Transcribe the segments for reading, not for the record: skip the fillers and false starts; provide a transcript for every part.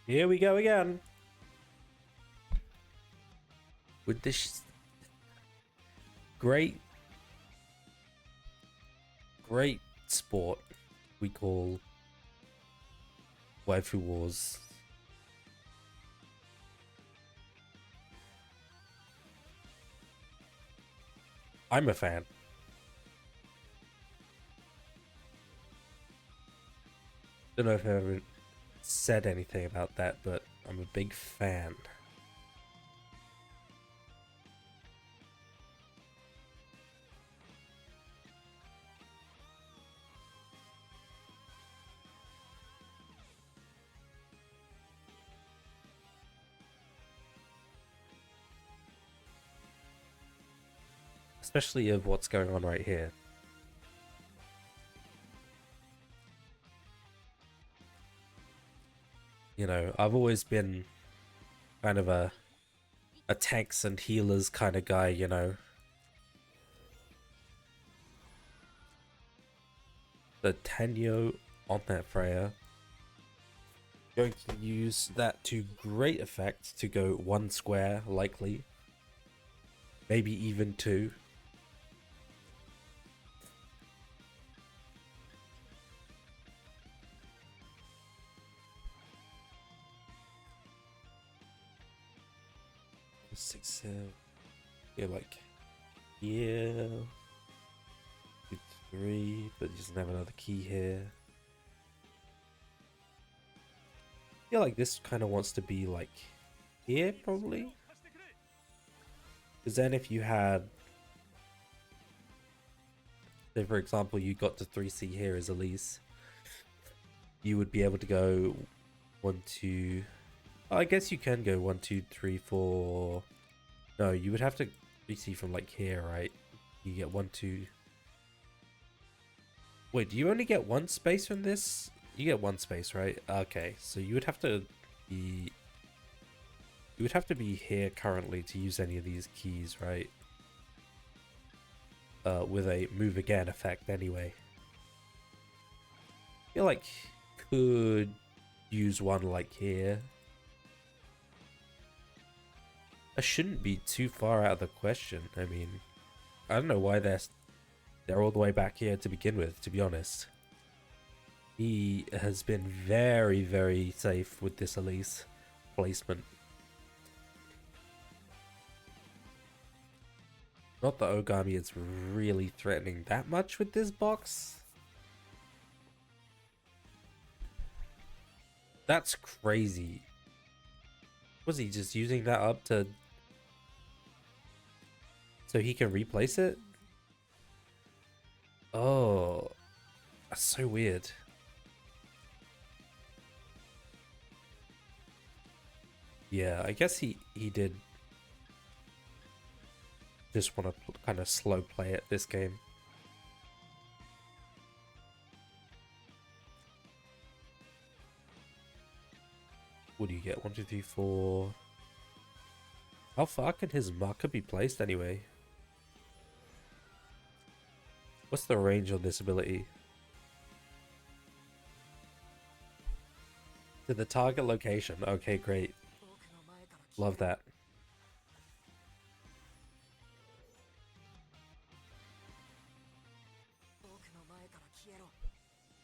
Here we go again. With this great sport we call Waifu Wars. I'm a fan. Don't know if I've ever said anything about that, but I'm a big fan. Especially of what's going on right here. You know, I've always been kind of a tanks and healers kind of guy, you know. The Tanyo on that Freya. Going to use that to great effect to go one square, likely. Maybe even two. Six, seven. Yeah, like yeah. 2, 3, but he doesn't have another key here. I feel like this kind of wants to be like here, probably. Because then if you had, say for example, you got to 3C here as Elise, you would be able to go 1, 2. I guess you can go 1, 2, 3, 4. No, you would have to 3C from like here, right? You get 1, 2. Wait, do you only get one space from this? You get one space, right? Okay, so you would have to be... You would have to be here currently to use any of these keys, right? With a move again effect anyway. I feel like could use one like here. That shouldn't be too far out of the question. I mean, I don't know why they're all the way back here to begin with, to be honest. He has been very, very safe with this Elise placement. Not that Oogami is really threatening that much with this box. That's crazy. Was he just using that up to... so he can replace it? Oh, that's so weird. Yeah, I guess he did just want to kind of slow play it this game. What do you get? 1, 2, 3, 4. How far can his marker be placed anyway? What's the range on this ability? To the target location. Okay, great. Love that.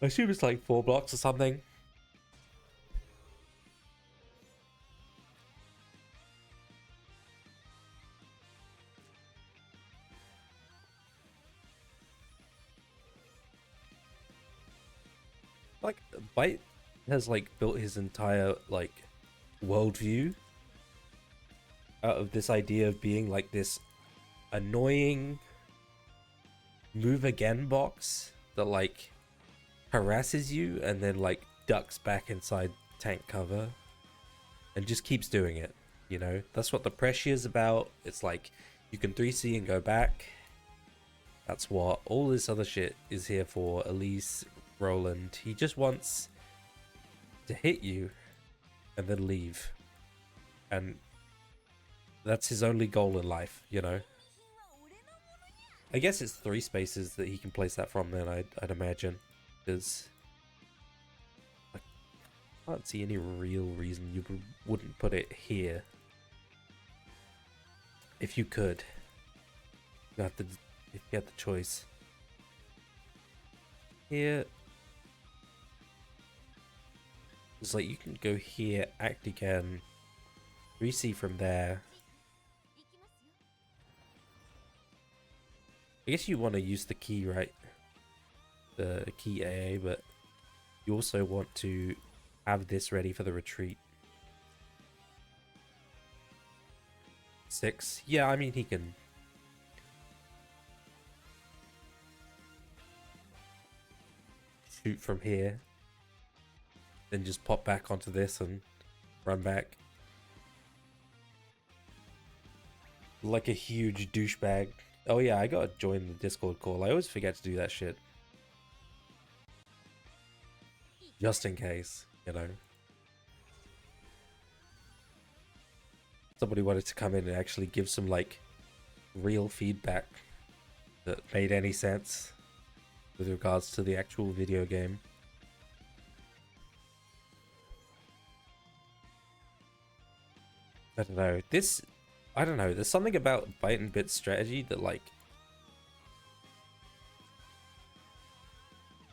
I assume it's like 4 blocks or something. Like, Bite has like built his entire like worldview out of this idea of being like this annoying move again box that like harasses you and then like ducks back inside tank cover and just keeps doing it, you know. That's what the pressure is about. It's like you can 3C and go back. That's what all this other shit is here for. Elise, Roland, he just wants to hit you and then leave, and that's his only goal in life, you know. I guess it's 3 spaces that he can place that from then, I'd imagine, because Can't see any real reason you wouldn't put it here. If you could. You have to, if you had the choice. Here. It's like you can go here, act again, 3C from there. I guess you want to use the key, right? The key AA, but you also want to have this ready for the retreat. 6. Yeah, I mean, he can. Shoot from here. Then just pop back onto this and run back. Like a huge douchebag. Oh yeah, I gotta join the Discord call. I always forget to do that shit. Just in case, you know. Somebody wanted to come in and actually give some, like, real feedback that made any sense with regards to the actual video game. I don't know. I don't know. There's something about Bite&Bit strategy that, like,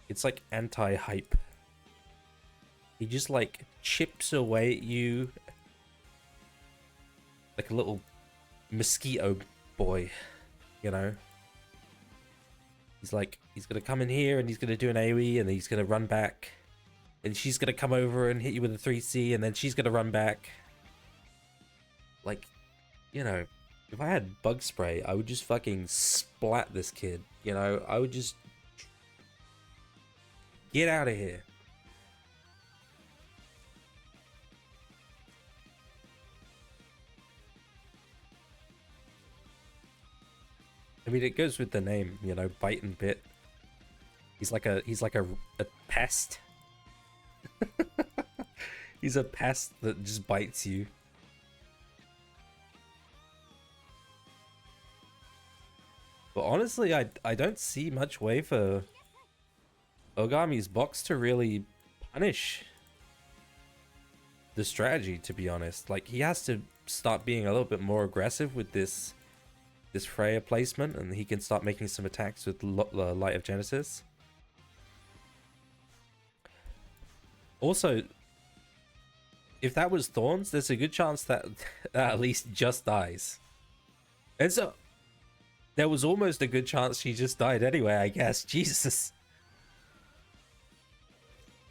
it's like anti-hype. He just, like, chips away at you like a little mosquito boy, you know? He's like, he's gonna come in here and he's gonna do an AoE and he's gonna run back. And she's gonna come over and hit you with a 3C and then she's gonna run back. Like, you know, if I had bug spray, I would just fucking splat this kid, you know? I would just... Get out of here. I mean, it goes with the name, you know, Bite&Bit. He's like a pest. He's a pest that just bites you. But honestly, I don't see much way for Oogami's box to really punish the strategy, to be honest. Like, he has to start being a little bit more aggressive with this Freya placement, and he can start making some attacks with Light of Genesis. Also, if that was Thorns, there's a good chance that that at least just dies. And so, there was almost a good chance she just died anyway, I guess. Jesus.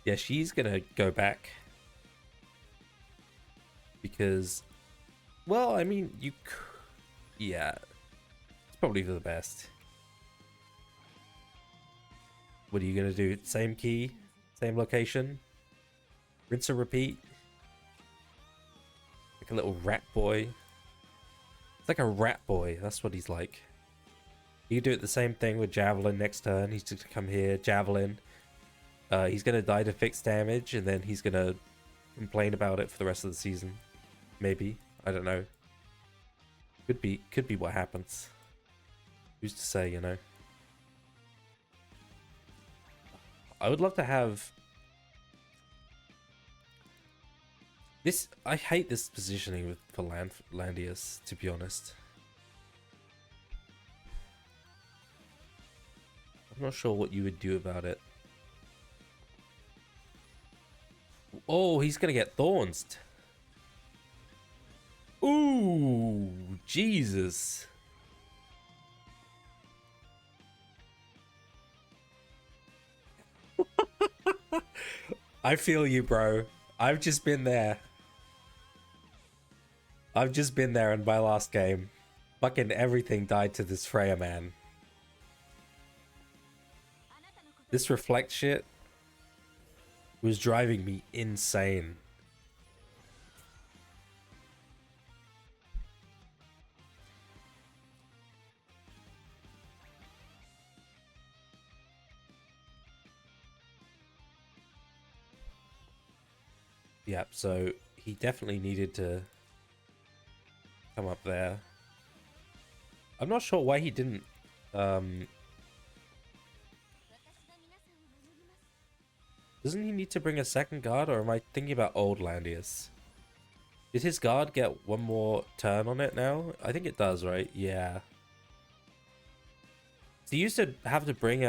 Yeah, she's gonna go back. Because, well, I mean, yeah. It's probably for the best. What are you gonna do? Same key? Same location? Rinse and repeat? Like a little rat boy. It's like a rat boy. That's what he's like. You do it the same thing with Javelin next turn. He's just gonna come here, Javelin. He's gonna die to fixed damage, and then he's gonna complain about it for the rest of the season. Maybe. I don't know. Could be what happens. Who's to say, you know? I would love to have this. I hate this positioning for Landius, to be honest. I'm not sure what you would do about it. Oh, he's gonna get thorns. Ooh, Jesus. I feel you, bro. I've just been there. I've just been there in my last game. Fucking everything died to this Freya man. This reflect shit was driving me insane. Yep, so he definitely needed to come up there. I'm not sure why he didn't Doesn't he need to bring a second guard, or am I thinking about old Landius? Did his guard get one more turn on it now? I think it does, right? Yeah. So he used to have to bring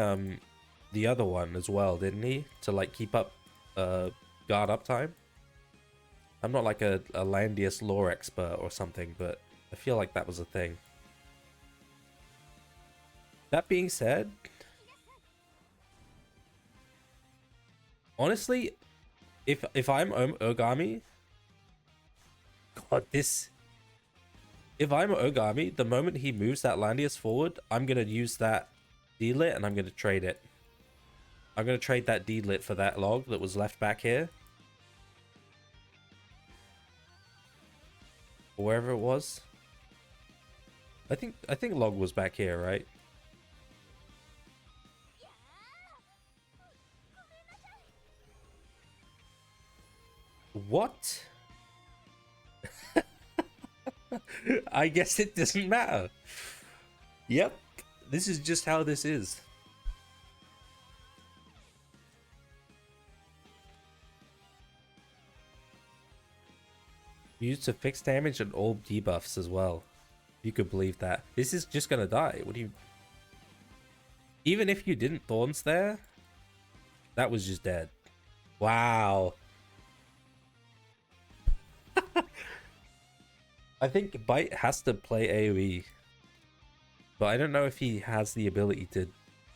the other one as well, didn't he? To like keep up guard uptime. I'm not like a Landius lore expert or something, but I feel like that was a thing. That being said, honestly, if I'm Oogami, God, this. If I'm Oogami, the moment he moves that Landius forward, I'm gonna use that D-lit and I'm gonna trade it. I'm gonna trade that D-lit for that log that was left back here. Or wherever it was. I think log was back here, right? What? I guess it doesn't matter. Yep. This is just how this is. Used to fix damage and all debuffs as well. You could believe that. This is just gonna die. What do you... Even if you didn't Thorns there, that was just dead. Wow. I think Bite has to play AoE. But I don't know if he has the ability to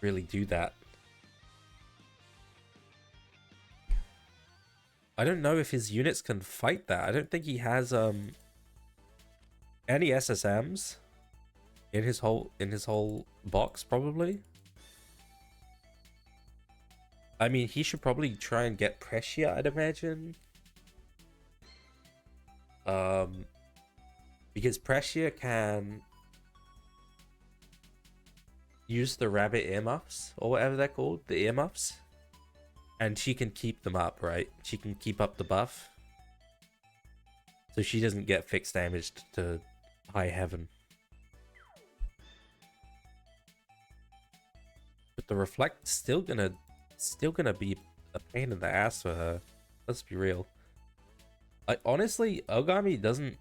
really do that. I don't know if his units can fight that. I don't think he has any SSMs in his whole box probably. I mean, he should probably try and get Pressure, I'd imagine. Because Pressure can use the rabbit earmuffs or whatever they're called, the earmuffs. And she can keep them up, right? She can keep up the buff. So she doesn't get fixed damage to high heaven. But the reflect still gonna be a pain in the ass for her. Let's be real. Honestly, Oogami doesn't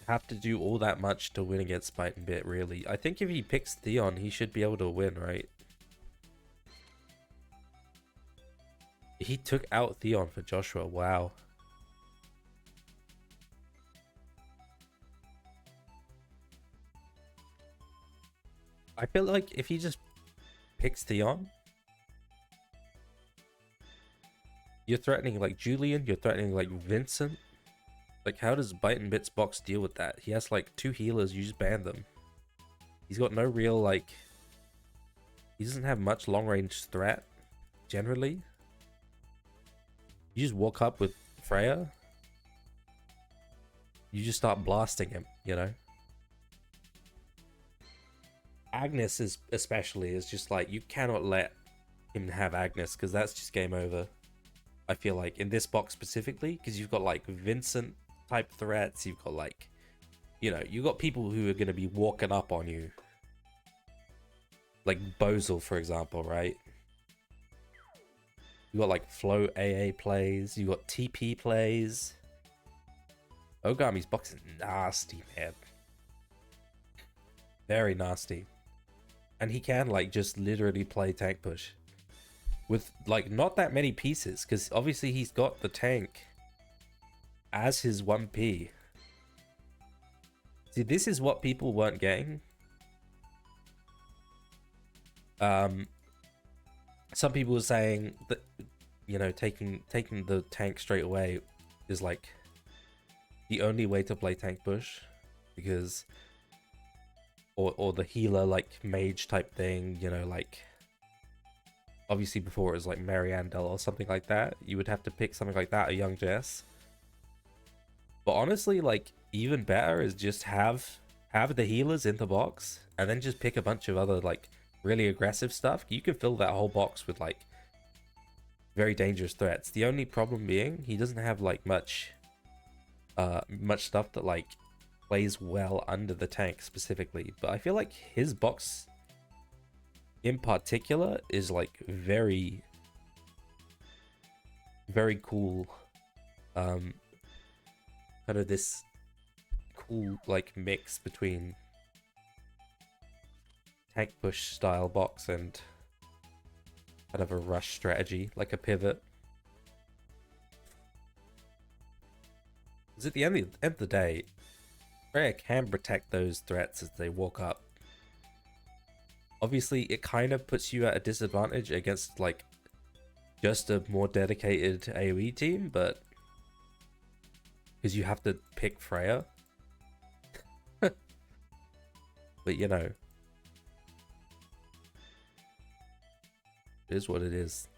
have to do all that much to win against Bite&Bit, really. I think if he picks Theon, he should be able to win, right? He took out Theon for Joshua. Wow. I feel like if he just picks Theon, you're threatening like Julian, you're threatening like Vincent. Like, how does Bite&Bit's box deal with that? He has like 2 healers, you just ban them. He's got no real like... He doesn't have much long range threat, generally. You just walk up with Freya. You just start blasting him, you know? Agnes is especially is just like, you cannot let him have Agnes because that's just game over. I feel like in this box specifically, because you've got like Vincent type threats, you've got like, you know, you've got people who are going to be walking up on you. Like Bozel, for example, right? You got like Flow AA plays, you got TP plays. Oogami's box is nasty, man. Very nasty. And he can like just literally play tank push with like not that many pieces, because obviously he's got the tank as his 1P. See, this is what people weren't getting. Some people were saying that, you know, taking the tank straight away is like the only way to play tank push, because or the healer like mage type thing, you know, like obviously before it was like Mariandel or something like that. You would have to pick something like that, a young Jess. But honestly, like, even better is just have the healers in the box and then just pick a bunch of other like really aggressive stuff. You can fill that whole box with like very dangerous threats. The only problem being he doesn't have like much stuff that like plays well under the tank specifically. But I feel like his box in particular is like very, very cool. Kind of this cool like mix between tank push style box and kind of a rush strategy, like a pivot. Because at the end of the day, Freya can protect those threats as they walk up. Obviously, it kind of puts you at a disadvantage against like just a more dedicated AoE team, but because you have to pick Freya. But you know, it is what it is.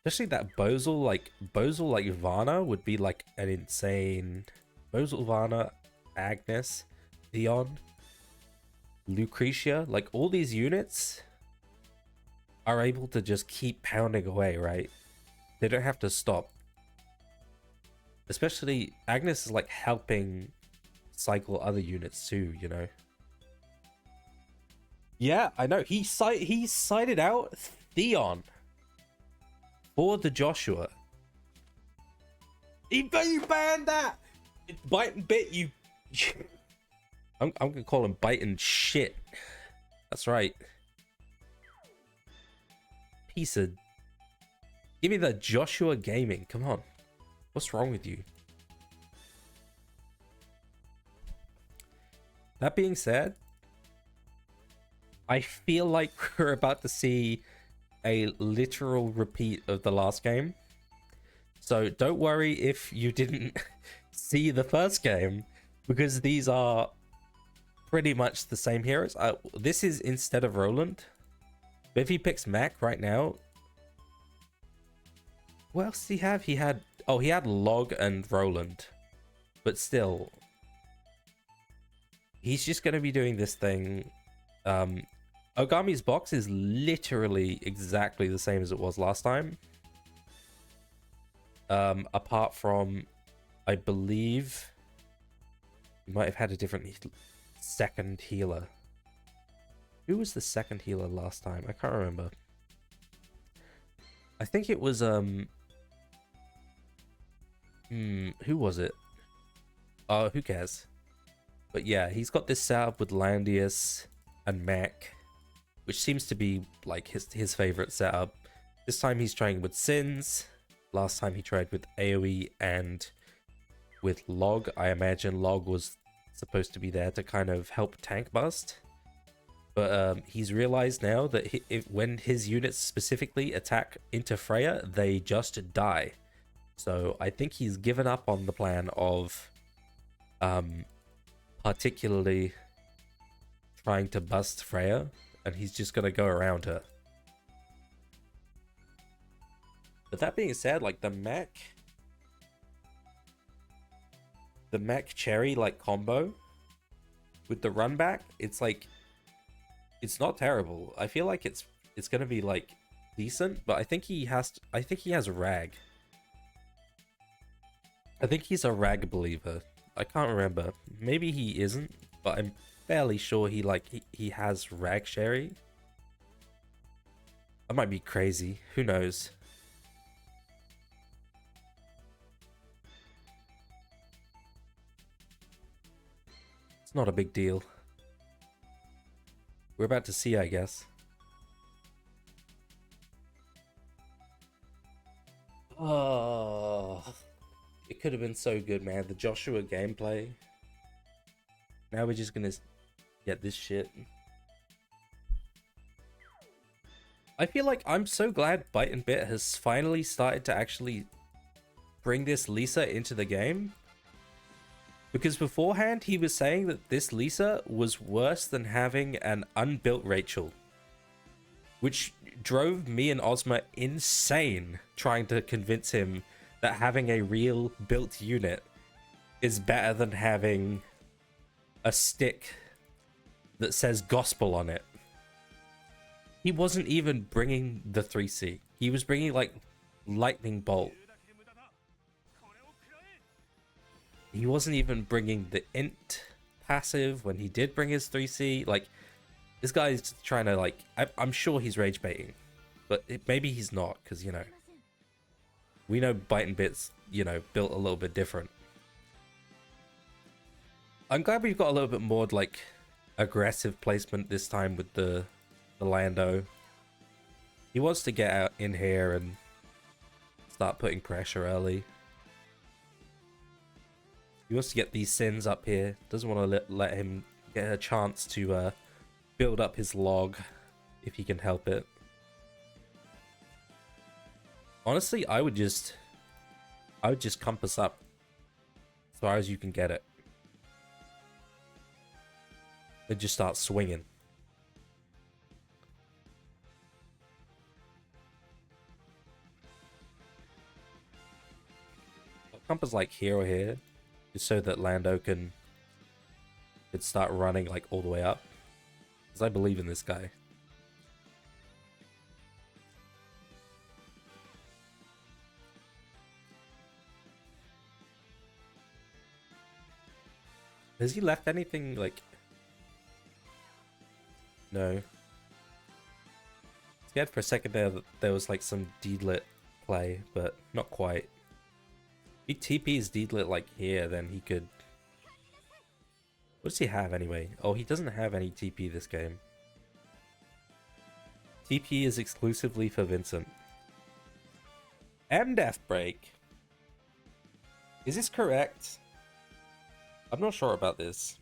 Especially that Bozal like Varna would be like an insane Bozal, Varna, Agnes, Theon, Lucretia, like all these units are able to just keep pounding away, right? They don't have to stop. Especially Agnes is like helping cycle other units too, you know. Yeah, I know. He cited out Theon for the Joshua. You banned that. Bite&Bit, you. I'm gonna call him biting shit. That's right. Piece of. Give me the Joshua Gaming. Come on. What's wrong with you? That being said, I feel like we're about to see a literal repeat of the last game. So don't worry if you didn't see the first game, because these are pretty much the same heroes. This is instead of Roland. But if he picks Mac right now, what else did he have? He had Log and Roland. But still, he's just going to be doing this thing. Ogami's box is literally exactly the same as it was last time. Apart from, I believe, you might have had a different second healer. Who was the second healer last time? I can't remember. I think it was, who was it? Who cares? But yeah, he's got this setup with Landius and Mac, which seems to be like his favorite setup. This time he's trying with Sins. Last time he tried with AoE and with Log. I imagine Log was supposed to be there to kind of help tank bust. But he's realized now that when his units specifically attack into Freya, they just die. So I think he's given up on the plan of particularly trying to bust Freya, and he's just gonna go around her. But that being said, like the Mac Cherry like combo with the run back, it's like, it's not terrible. I feel like it's gonna be like decent, but I think he has Rag. I think he's a Rag believer. I can't remember. Maybe he isn't, but I'm fairly sure he has Rag Sherry. I might be crazy. Who knows? It's not a big deal. We're about to see, I guess. Oh, it could have been so good, man. The Joshua gameplay. Now we're just gonna get this shit. I feel like I'm so glad Bite&Bit has finally started to actually bring this Lisa into the game. Because beforehand, he was saying that this Lisa was worse than having an unbuilt Rachel. Which drove me and Ozma insane, trying to convince him that having a real built unit is better than having a stick that says gospel on it. He wasn't even bringing the 3C. He was bringing like lightning bolt. He wasn't even bringing the int passive when he did bring his 3C. Like, This guy's trying to like, I'm sure he's rage baiting, but maybe he's not, because you know, we know Bite&Bit's, you know, built a little bit different. I'm glad we've got a little bit more like aggressive placement this time with the Lando. He wants to get out in here and start putting pressure early. He wants to get these sins up here. Doesn't want to let him get a chance to build up his log if he can help it. Honestly, I would just compass up as far as you can get it. And just start swinging. I'll compass like here or here, just so that Lando could start running like all the way up. Because I believe in this guy. Has he left anything like... No. Scared for a second there that there was like some deedlit play, but not quite. If he TP's deedlit like here, then he could... What does he have anyway? Oh, he doesn't have any TP this game. TP is exclusively for Vincent. Death Break. Is this correct? I'm not sure about this.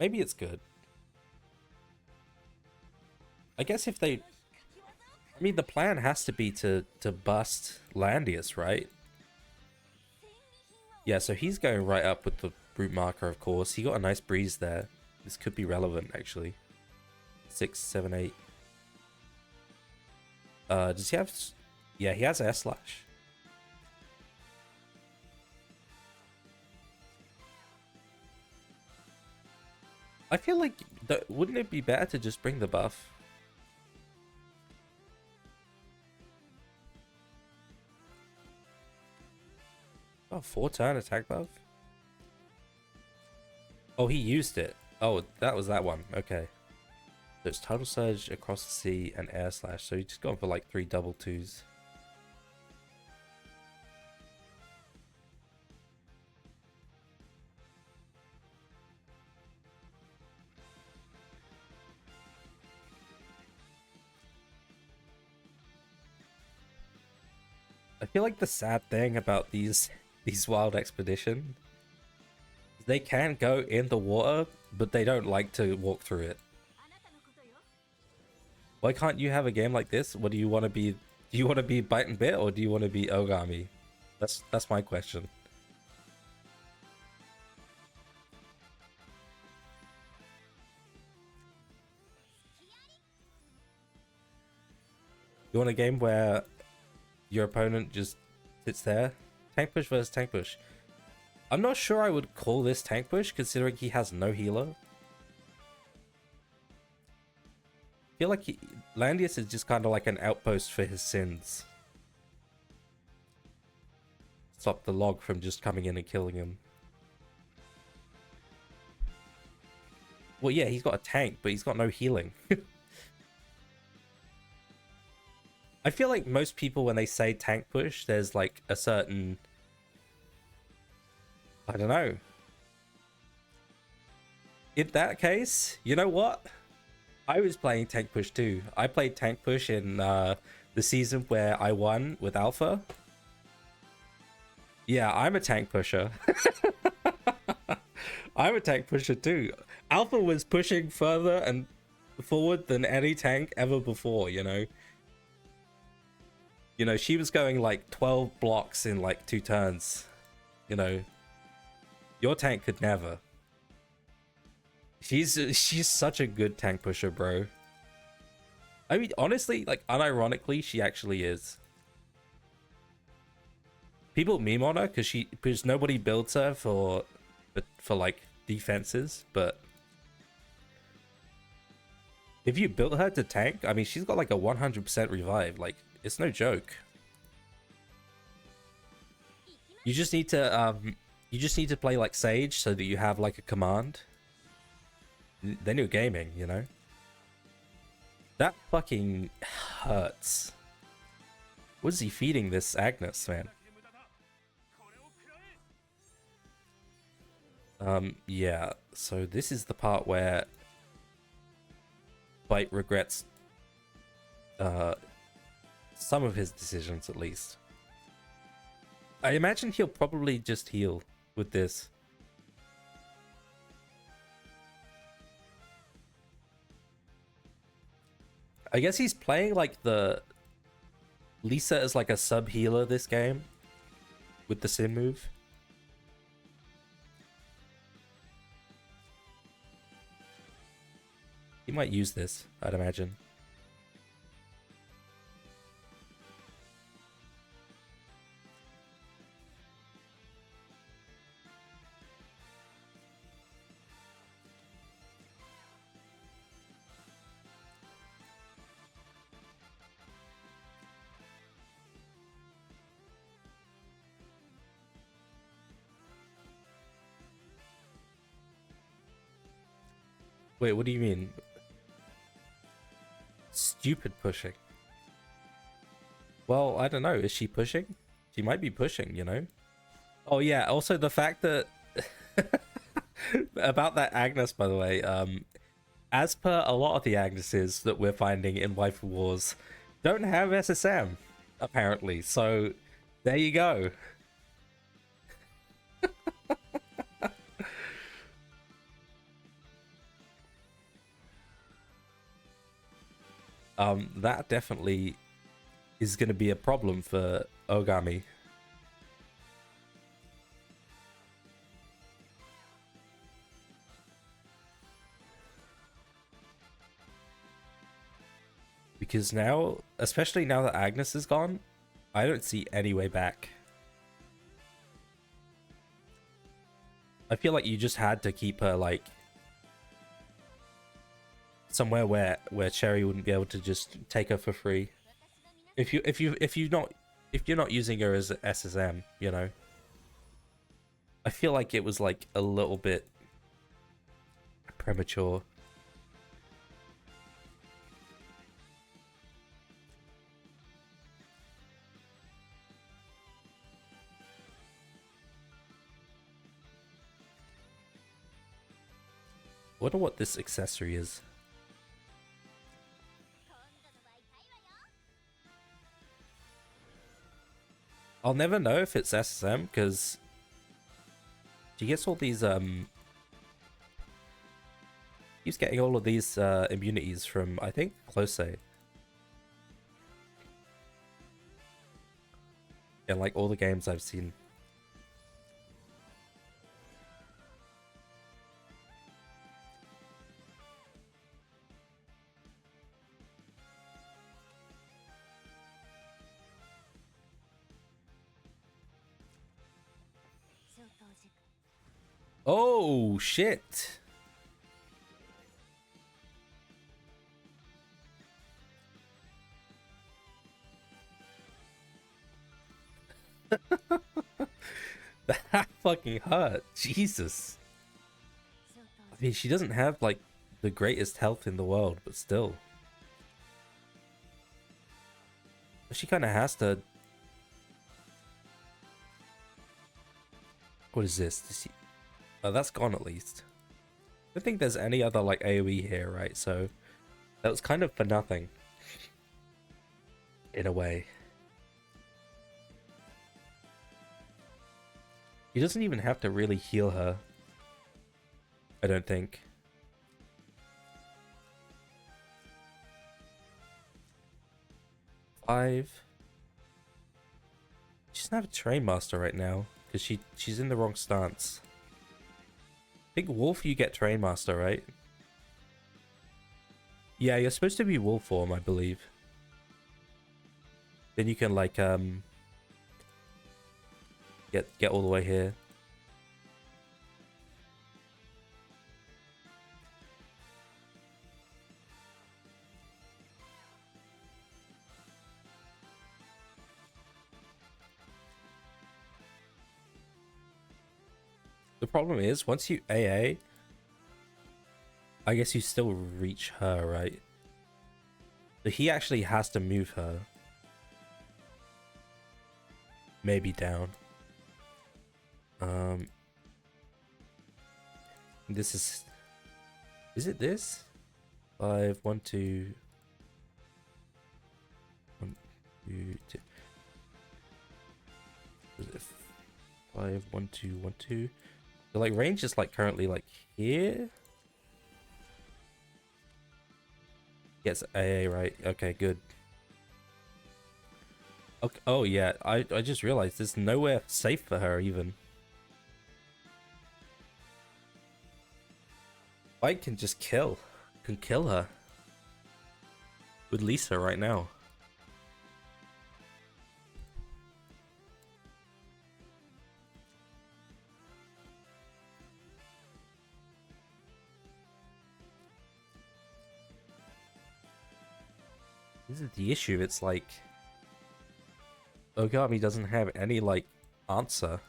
Maybe it's good. I guess if they... I mean, the plan has to be to bust Landius, right? Yeah, so he's going right up with the brute marker, of course. He got a nice breeze there. This could be relevant, actually. 6, 7, 8. Does he have... Yeah, he has air slash. I feel like... Wouldn't it be better to just bring the buff? Oh, 4-turn attack buff? Oh, he used it. Oh, that was that one. Okay. So it's Tidal Surge, Across the Sea, and Air Slash. So he's just gone for like 3 double twos. I feel like the sad thing about these wild expedition, they can go in the water, but they don't like to walk through it. Why can't you have a game like this? What do you want to be? Do you want to be Bite&Bit or do you want to be Oogami? That's my question. You want a game where your opponent just sits there? Tank push versus tank push. I'm not sure I would call this tank push considering he has no healer. I feel like Landius is just kind of like an outpost for his sins. Stop the log from just coming in and killing him. Well, yeah, he's got a tank, but he's got no healing. I feel like most people, when they say tank push, there's like a certain... I don't know. In that case, you know what? I was playing tank push too. I played tank push in the season where I won with Alpha. Yeah, I'm a tank pusher. I'm a tank pusher too. Alpha was pushing further and forward than any tank ever before, you know? You know, she was going like 12 blocks in like 2 turns. You know, your tank could never. She's such a good tank pusher, bro. I mean, honestly, like unironically, she actually is. People meme on her because nobody builds her for like defenses, but if you built her to tank, I mean, she's got like a 100% revive. Like, it's no joke. You just need to play like Sage so that you have like a command. then you're gaming, you know? That fucking hurts. What is he feeding this Agnes, man? Yeah, so this is the part where Bite regrets some of his decisions, at least. I imagine he'll probably just heal with this. I guess he's playing like the Lisa as like a sub healer this game with the Sim move. He might use this, I'd imagine. Wait, what do you mean? Stupid pushing. Well, I don't know. Is she pushing? She might be pushing, you know? Oh, yeah. Also, the fact that... about that Agnes, by the way, as per a lot of the Agneses that we're finding in Waifu Wars, don't have SSM, apparently. So, there you go. That definitely is going to be a problem for Oogami. Because now, especially now that Agnes is gone, I don't see any way back. I feel like you just had to keep her, like, somewhere where Cherry wouldn't be able to just take her for free. If you're not using her as SSM, you know. I feel like it was like a little bit premature. Wonder what this accessory is. I'll never know if it's SSM because she gets all these he's getting all of these immunities from, I think, Close. In like all the games I've seen. Oh shit. That fucking hurt. Jesus. I mean, she doesn't have like the greatest health in the world, but still. She kind of has to. What is this? Oh, that's gone at least. I don't think there's any other like AoE here, right? So that was kind of for nothing. In a way. He doesn't even have to really heal her. I don't think. Five. She doesn't have a Train Master right now because she's in the wrong stance. I think Wolf, you get Train Master, right? Yeah, you're supposed to be Wolf form, I believe. Then you can like get all the way here. The problem is, once you AA, I guess you still reach her, right? So he actually has to move her. Maybe down. This is... Is it this? 5, 1, 2... 1, 2, 2. Is it 5, 1, 2, 1, 2? So like range is like currently like here. Yes, AA, right? Okay, good. Okay. Oh yeah, I just realized there's nowhere safe for her even. I can just kill her with Lisa right now. This is the issue. It's like Oogami doesn't have any like answer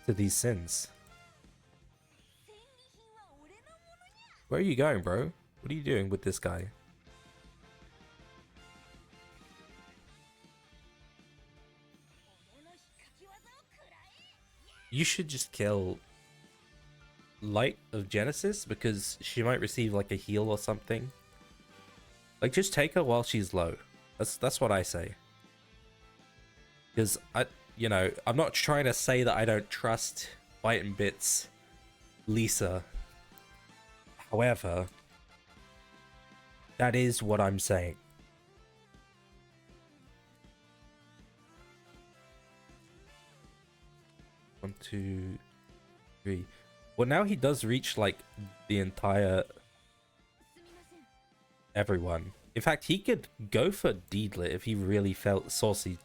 to these sins. Where are you going, bro? What are you doing with this guy? You should just kill Light of Genesis because she might receive like a heal or something. Like just take her while she's low. That's what I say. Because I'm not trying to say that I don't trust Bite&Bit's Lisa. However, that is what I'm saying. One, two, three. Well, now he does reach like the entire everyone. In fact, he could go for Deedlit if he really felt saucy,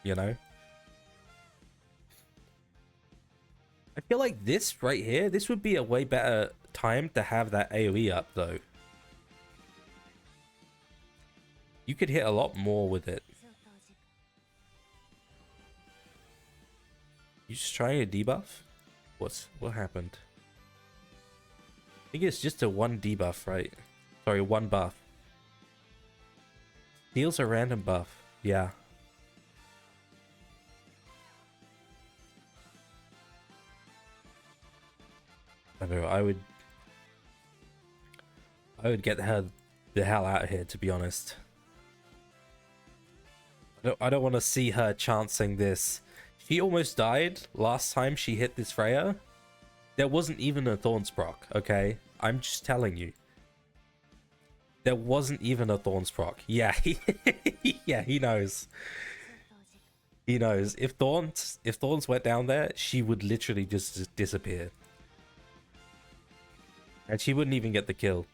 you know? I feel like this right here, this would be a way better time to have that AoE up though. You could hit a lot more with it. You just trying a debuff? What happened? I think it's just a 1 debuff, right? Sorry, 1 buff. Deals a random buff. Yeah. I don't know, I would get her the hell out of here, to be honest. I don't want to see her chancing this. She almost died last time she hit this Freya. There wasn't even a Thorns proc, okay? I'm just telling you. There wasn't even a Thorns proc. Yeah, yeah, he knows. He knows. If Thorns went down there, she would literally just disappear. And she wouldn't even get the kill.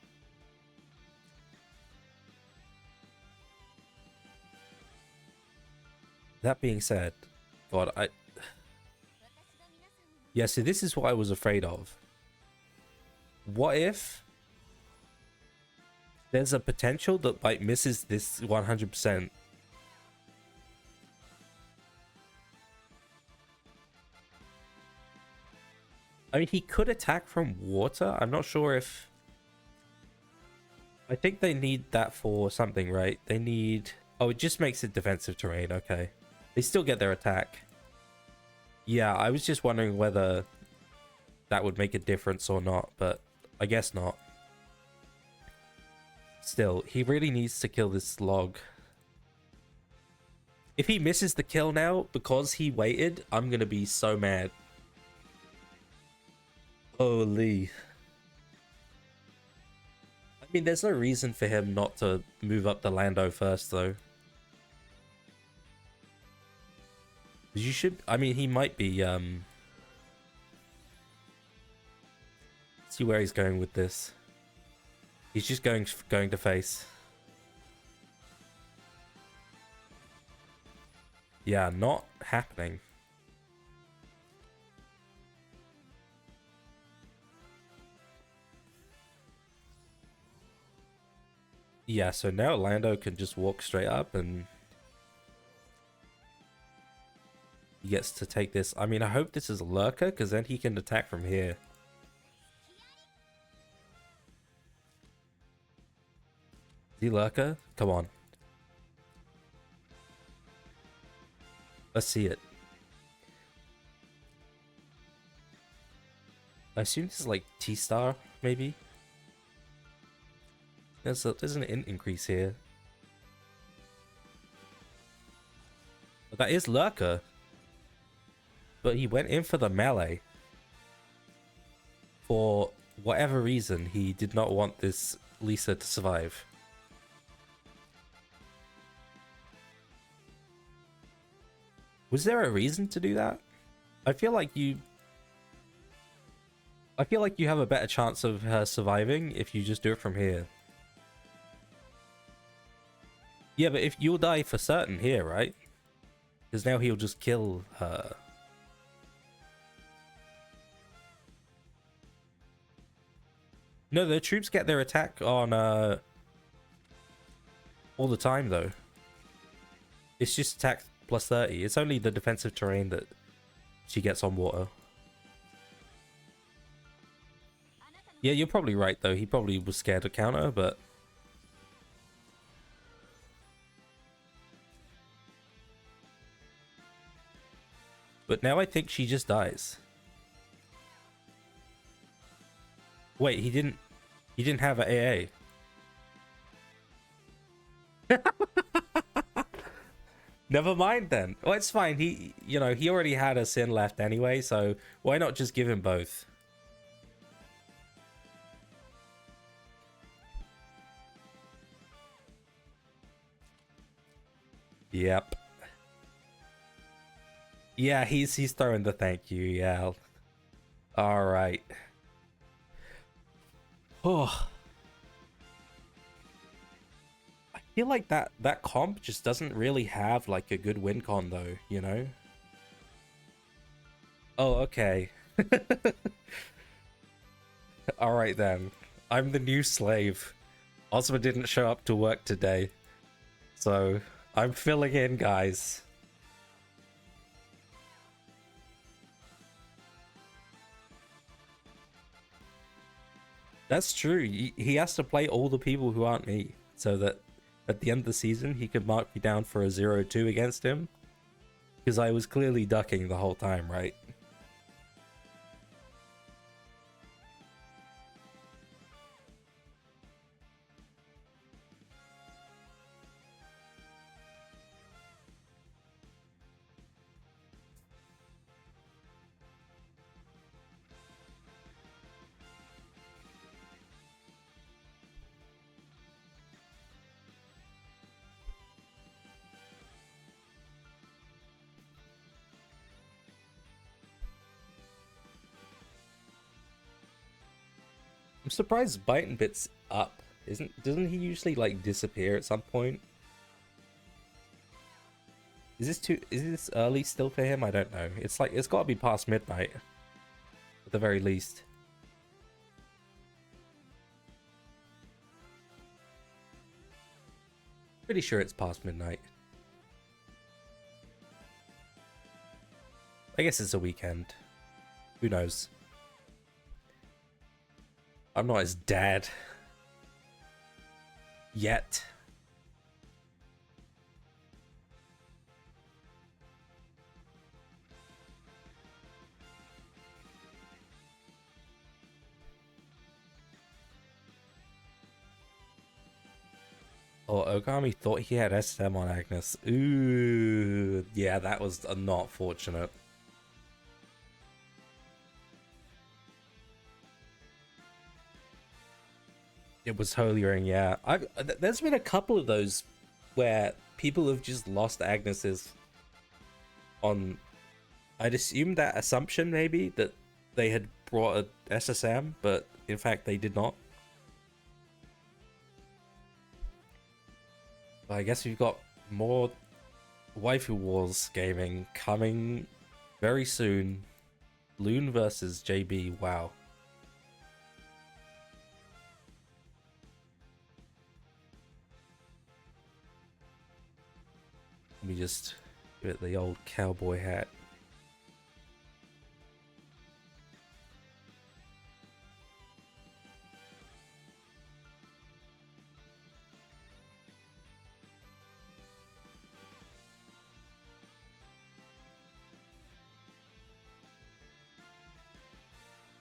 That being said, God, yeah, so this is what I was afraid of. What if there's a potential that Bite misses this 100%? I mean, he could attack from water. I'm not sure if... I think they need that for something, right? They need... Oh, it just makes it defensive terrain. Okay. They still get their attack. Yeah, I was just wondering whether that would make a difference or not, but I guess not. Still, he really needs to kill this log. If he misses the kill now because he waited, I'm gonna be so mad. Holy. I mean, there's no reason for him not to move up the Lando first, though. You should... I mean, he might be, see where he's going with this. He's just going to face. Yeah, not happening. Yeah, so now Lando can just walk straight up and he gets to take this. I mean, I hope this is a lurker because then he can attack from here. See Lurker? Come on. Let's see it. I assume this is like T-Star, maybe? There's an int increase here. But that is Lurker. But he went in for the melee. For whatever reason, he did not want this Lisa to survive. Was there a reason to do that? I feel like you have a better chance of her surviving if you just do it from here. Yeah, but if you'll die for certain here, right? Because now he'll just kill her. No, the troops get their attack on all the time though. It's just attack plus 30. It's only the defensive terrain that she gets on water. Yeah, you're probably right though. He probably was scared to counter, but now I think she just dies. Wait, he didn't have an AA. Never mind then. Well, it's fine. He already had a sin left anyway, so why not just give him both? Yep. Yeah, he's throwing the thank you, yeah. Alright. Oh. I feel like that comp just doesn't really have like a good win con though, you know? Oh, okay. Alright then. I'm the new slave. Ozma didn't show up to work today. So, I'm filling in, guys. That's true. He has to play all the people who aren't me, so that at the end of the season, he could mark me down for a 0-2 against him. Because I was clearly ducking the whole time, right? I'm surprised Bite&Bit's up. Doesn't he usually like disappear at some point? Is this early still for him? I don't know. It's got to be past midnight at the very least. Pretty sure it's past midnight. I guess it's a weekend. Who knows? I'm not his dad. Yet. Oh, Oogami thought he had SM on Agnes. Ooh, yeah, that was not fortunate. It was Holy Ring, yeah. There's been a couple of those where people have just lost Agnes's on. I'd assume that assumption maybe that they had brought a SSM, but in fact they did not. But I guess we've got more Waifu Wars gaming coming very soon. Lune versus JB, wow. Let me just give it the old cowboy hat.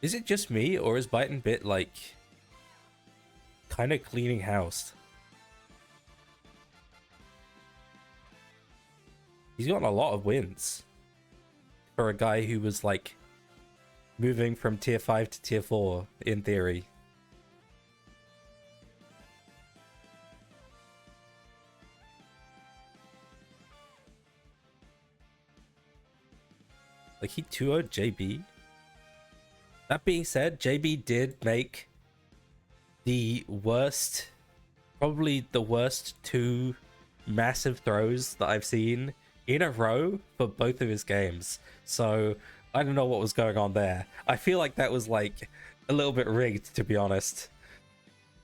Is it just me, or is Bite&Bit like kind of cleaning house? He's gotten a lot of wins for a guy who was like moving from tier 5 to tier 4 in theory. Like, he 2-0'd JB. That being said, JB did make the worst, probably the worst 2 massive throws that I've seen in a row for both of his games. So I don't know what was going on there. I feel like that was like a little bit rigged, to be honest.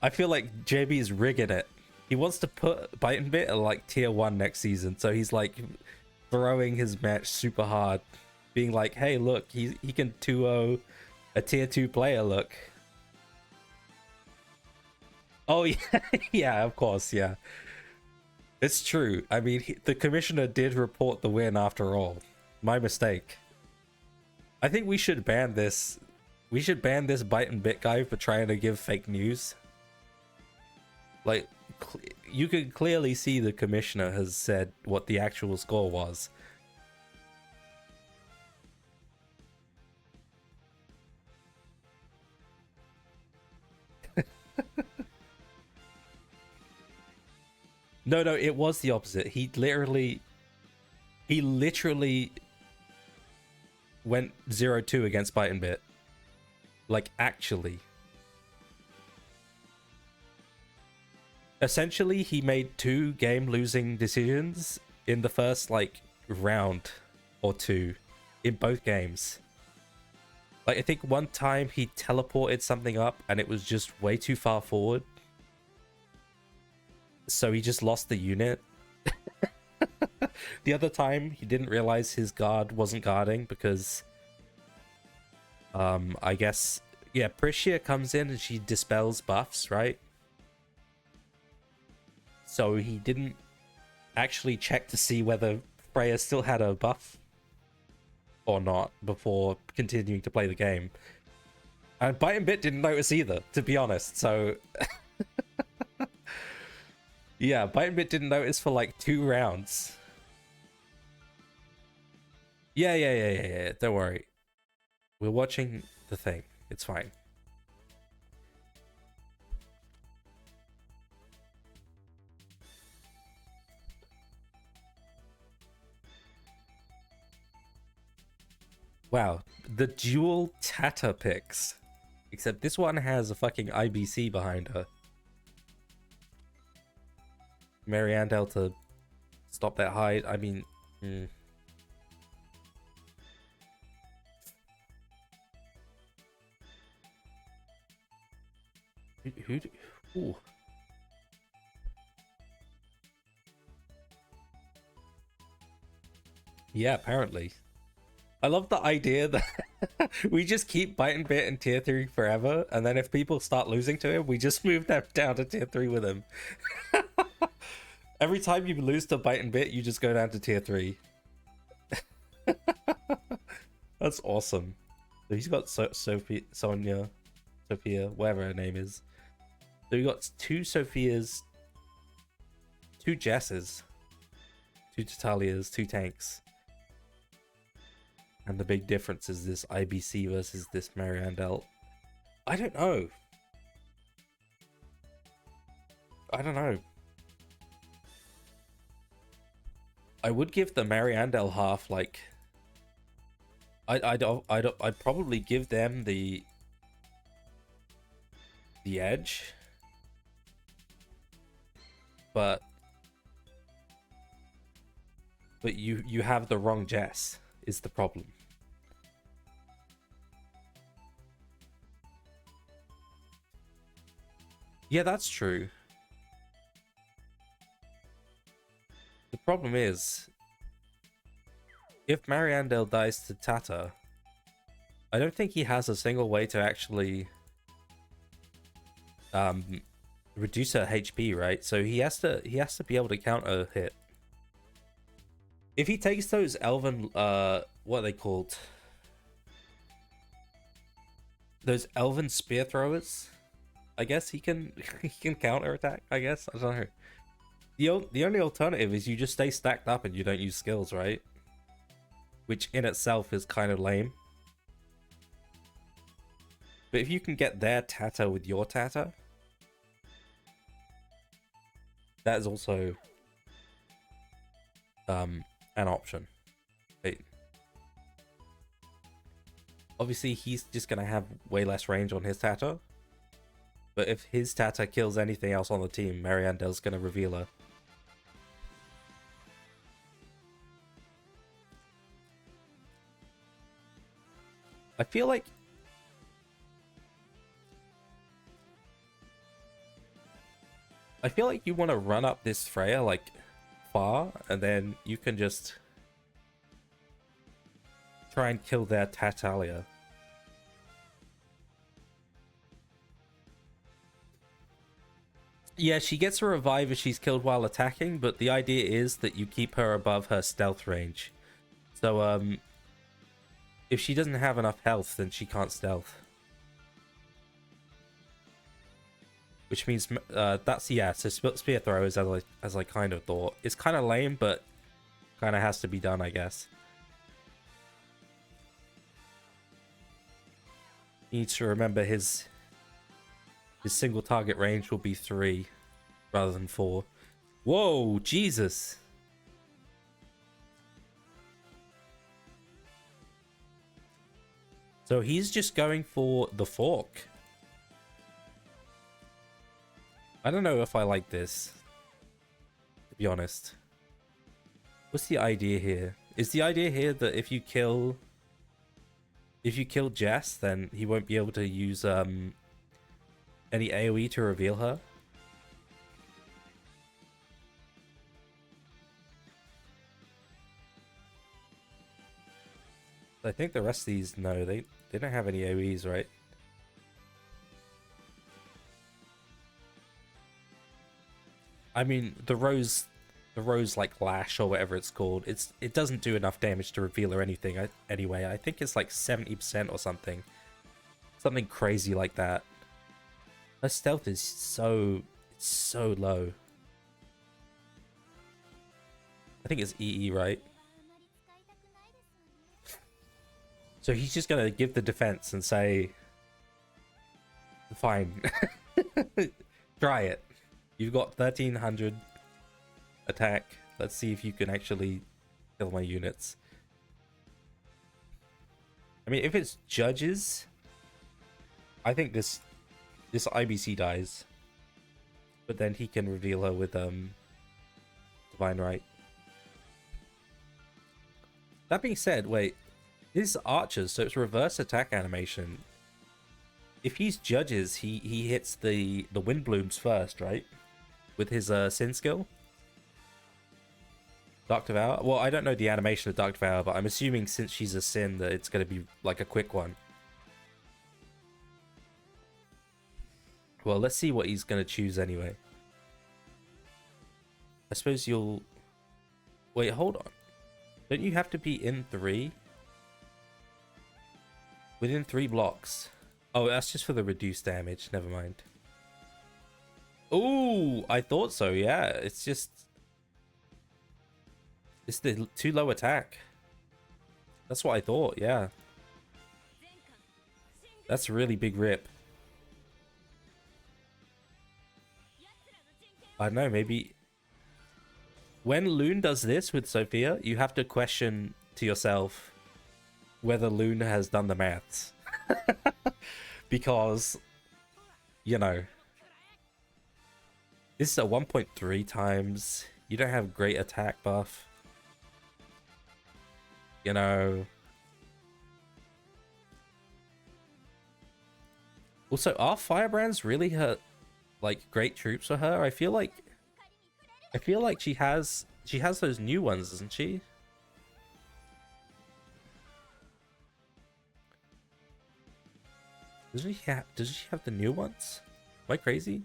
I feel like JB is rigging it. He wants to put Bite&Bit at like tier 1 next season, so he's like throwing his match super hard, being like, hey, look, he can 2-0 a tier 2 player, look. Oh, yeah, yeah, of course, yeah. It's true. I mean, the commissioner did report the win after all. My mistake. I think we should ban this. We should ban this Bite&Bit guy for trying to give fake news. Like, you can clearly see the commissioner has said what the actual score was. No, it was the opposite. He literally went 0-2 against Bite&Bit. Like, actually. Essentially, he made 2 game-losing decisions in the first, like, round or 2 in both games. Like, I think one time he teleported something up and it was just way too far forward. So he just lost the unit. The other time, he didn't realize his guard wasn't guarding because... I guess... Yeah, Priscia comes in and she dispels buffs, right? So he didn't actually check to see whether Freya still had a buff or not before continuing to play the game. And Bite&Bit didn't notice either, to be honest, so... Yeah, Bite&Bit didn't notice for like 2 rounds. Yeah. Don't worry. We're watching the thing. It's fine. Wow, the dual Tata picks. Except this one has a fucking IBC behind her. Mariandel to stop that hide. I mean... Ooh. Yeah, apparently. I love the idea that we just keep Bite&Bit in tier 3 forever, and then if people start losing to him, we just move them down to tier 3 with him. Every time you lose to Bite&Bit, you just go down to tier 3. That's awesome. So he's got Sophia, whatever her name is. So we got 2 Sophias, 2 Jesses, 2 Tatalias, 2 tanks. And the big difference is this IBC versus this Mariandel. I don't know. I would give the Mariandel half, like... I'd probably give them the edge. But you have the wrong Jess is the problem. Yeah, that's true. The problem is, if Mariandel dies to Tata, I don't think he has a single way to actually reduce her HP, right? So he has to be able to counter hit. If he takes those Elven what are they called? those elven spear throwers. I guess he can he can counter attack. I guess I don't know. The only alternative is you just stay stacked up and you don't use skills, right? Which in itself is kind of lame. But if you can get their Tata with your Tata, that is also an option. Right? Obviously, he's just gonna have way less range on his Tata. But if his Tata kills anything else on the team, Mariandel's gonna reveal her. I feel like you want to run up this Freya like far, and then you can just try and kill their Tatalia. Yeah, she gets a revive if she's killed while attacking, but the idea is that you keep her above her stealth range. So, if she doesn't have enough health, then she can't stealth. Which means, that's, yeah, so spear throwers, as I kind of thought. It's kind of lame, but kind of has to be done, I guess. He needs to remember his single target range will be 3 rather than 4. Whoa, Jesus! So he's just going for the fork. I don't know if I like this, to be honest. What's the idea here? Is the idea here that if you kill Jess, then he won't be able to use any AoE to reveal her? I think the rest of these, no, they don't have any AoEs, right? I mean, the rose like lash or whatever it's called, it doesn't do enough damage to reveal or anything. Anyway, I think it's like 70% or something crazy like that. Her stealth is so low. I think it's EE, right? So he's just gonna give the defense and say, fine, try it. You've got 1300 attack. Let's see if you can actually kill my units. I mean, if it's judges, I think this IBC dies. But then he can reveal her with Divine Right. That being said, wait, this is archers, so it's reverse attack animation. If he's judges, he hits the wind blooms first, right? With his sin skill. Dark Devour? Well, I don't know the animation of Dark Devour, but I'm assuming since she's a sin that it's going to be like a quick one. Well, let's see what he's going to choose anyway. I suppose you'll... Wait, hold on. Don't you have to be in 3? Within 3 blocks. Oh, that's just for the reduced damage. Never mind. Ooh, I thought so, yeah. It's just... It's the too low attack. That's what I thought, yeah. That's a really big rip. I don't know, maybe... When Lune does this with Sophia, you have to question to yourself whether Lune has done the maths. Because, you know... This is a 1.3 times. You don't have great attack buff. You know. Also, are firebrands really her like great troops for her? I feel like she has those new ones, doesn't she? Does she have the new ones? Am I crazy?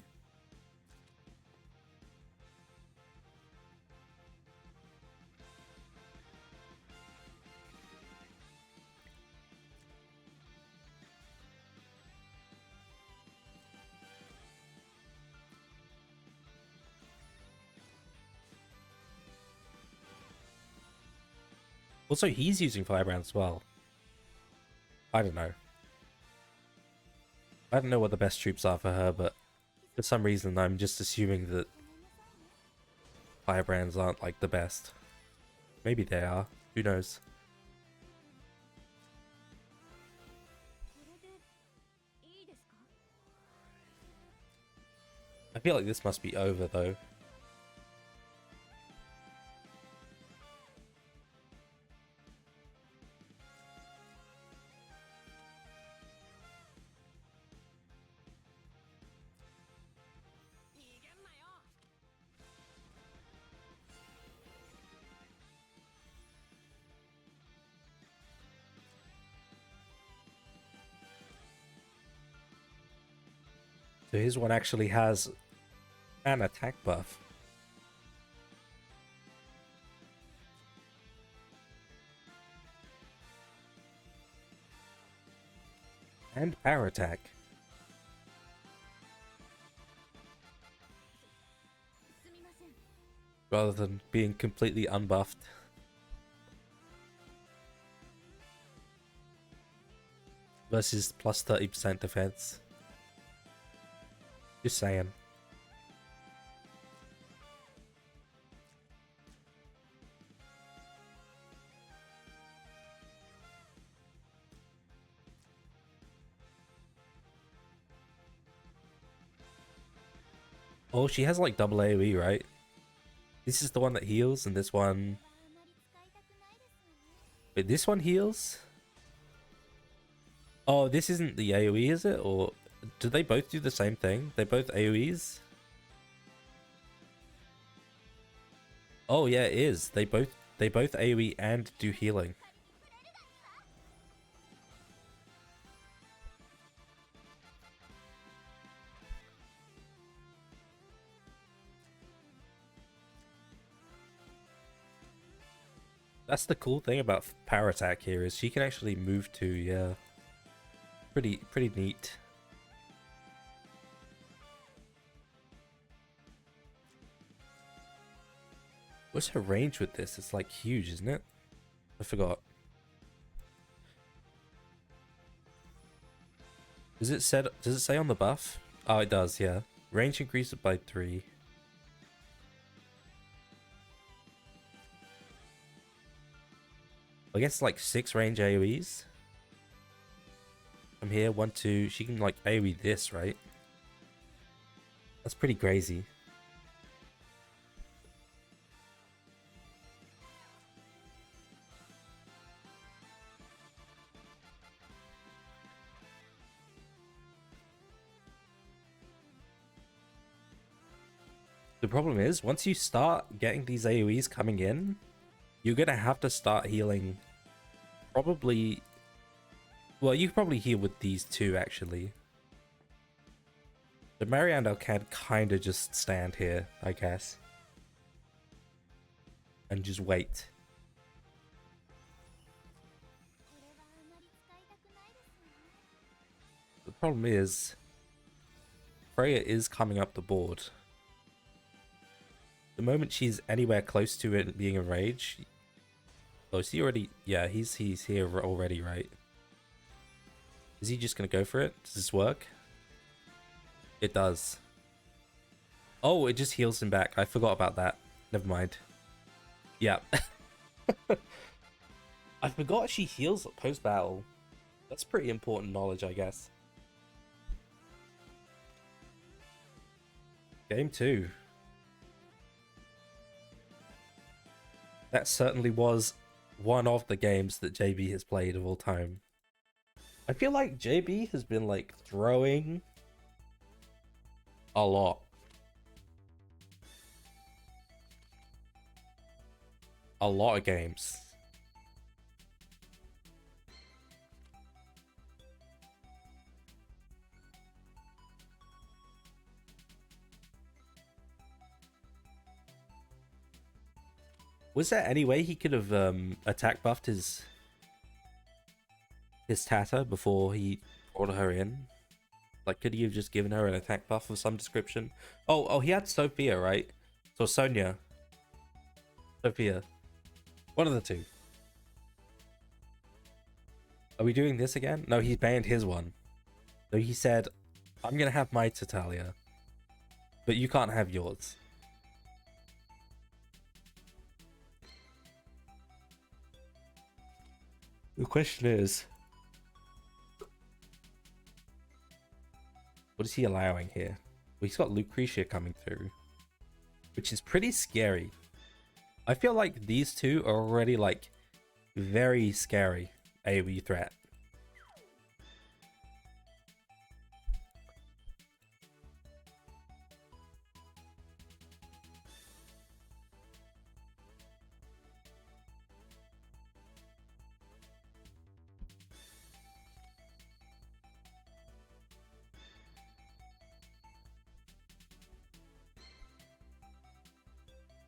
Also, he's using Firebrand as well. I don't know. I don't know what the best troops are for her, but for some reason I'm just assuming that Firebrands aren't like the best. Maybe they are. Who knows? I feel like this must be over though. So his one actually has an attack buff. And power attack. Rather than being completely unbuffed. Versus plus 30% defense. Just saying. Oh, she has like double AoE, right? This is the one that heals, and this one... Wait, this one heals? Oh, this isn't the AoE, is it? Or do they both do the same thing? They both AoEs? Oh yeah, it is. They both AoE and do healing. That's the cool thing about power attack here, is she can actually move too, yeah. Pretty neat. What's her range with this? It's like huge, isn't it? I forgot. Does it say on the buff? Oh, it does, yeah. Range increases by 3. I guess like 6 range AoEs. From here, 1, 2. She can like AoE this, right? That's pretty crazy. The problem is, once you start getting these AoEs coming in, you're gonna have to start healing. Probably... Well, you can probably heal with these two, actually. The Mariandel can kind of just stand here, I guess. And just wait. The problem is, Freya is coming up the board. The moment she's anywhere close to it being a rage... Oh, is he already... Yeah, he's here already, right? Is he just gonna go for it? Does this work? It does. Oh, it just heals him back. I forgot about that. Never mind. Yeah. I forgot she heals post-battle. That's pretty important knowledge, I guess. Game 2. That certainly was one of the games that JB has played of all time. I feel like JB has been like throwing a lot. A lot of games. Was there any way he could have attack buffed his Tata before he brought her in? Like, could he have just given her an attack buff of some description? Oh, he had Sophia, right? So Sonia. Sophia. One of the two. Are we doing this again? No, he banned his one. So he said, I'm gonna have my Tatalia, but you can't have yours. The question is, what is he allowing here? Well, he's got Lucretia coming through, which is pretty scary. I feel like these two are already like very scary AoE threat.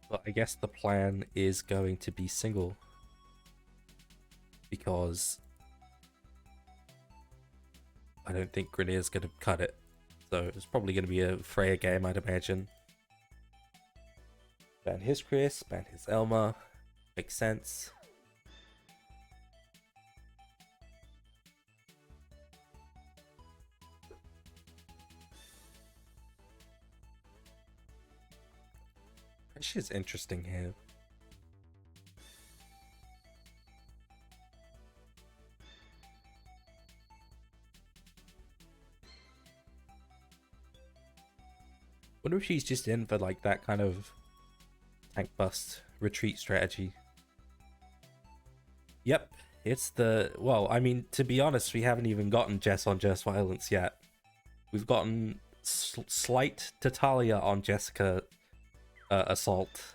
But I guess the plan is going to be single, because I don't think Grenier's going to cut it. So it's probably going to be a Freya game, I'd imagine. Ban his Chris, ban his Elma. Makes sense. She's interesting here. Wonder if she's just in for like that kind of tank bust retreat strategy. Yep, it's the... Well, I mean, to be honest, we haven't even gotten Jess on Jess violence yet. We've gotten slight Tatalia on Jessica assault.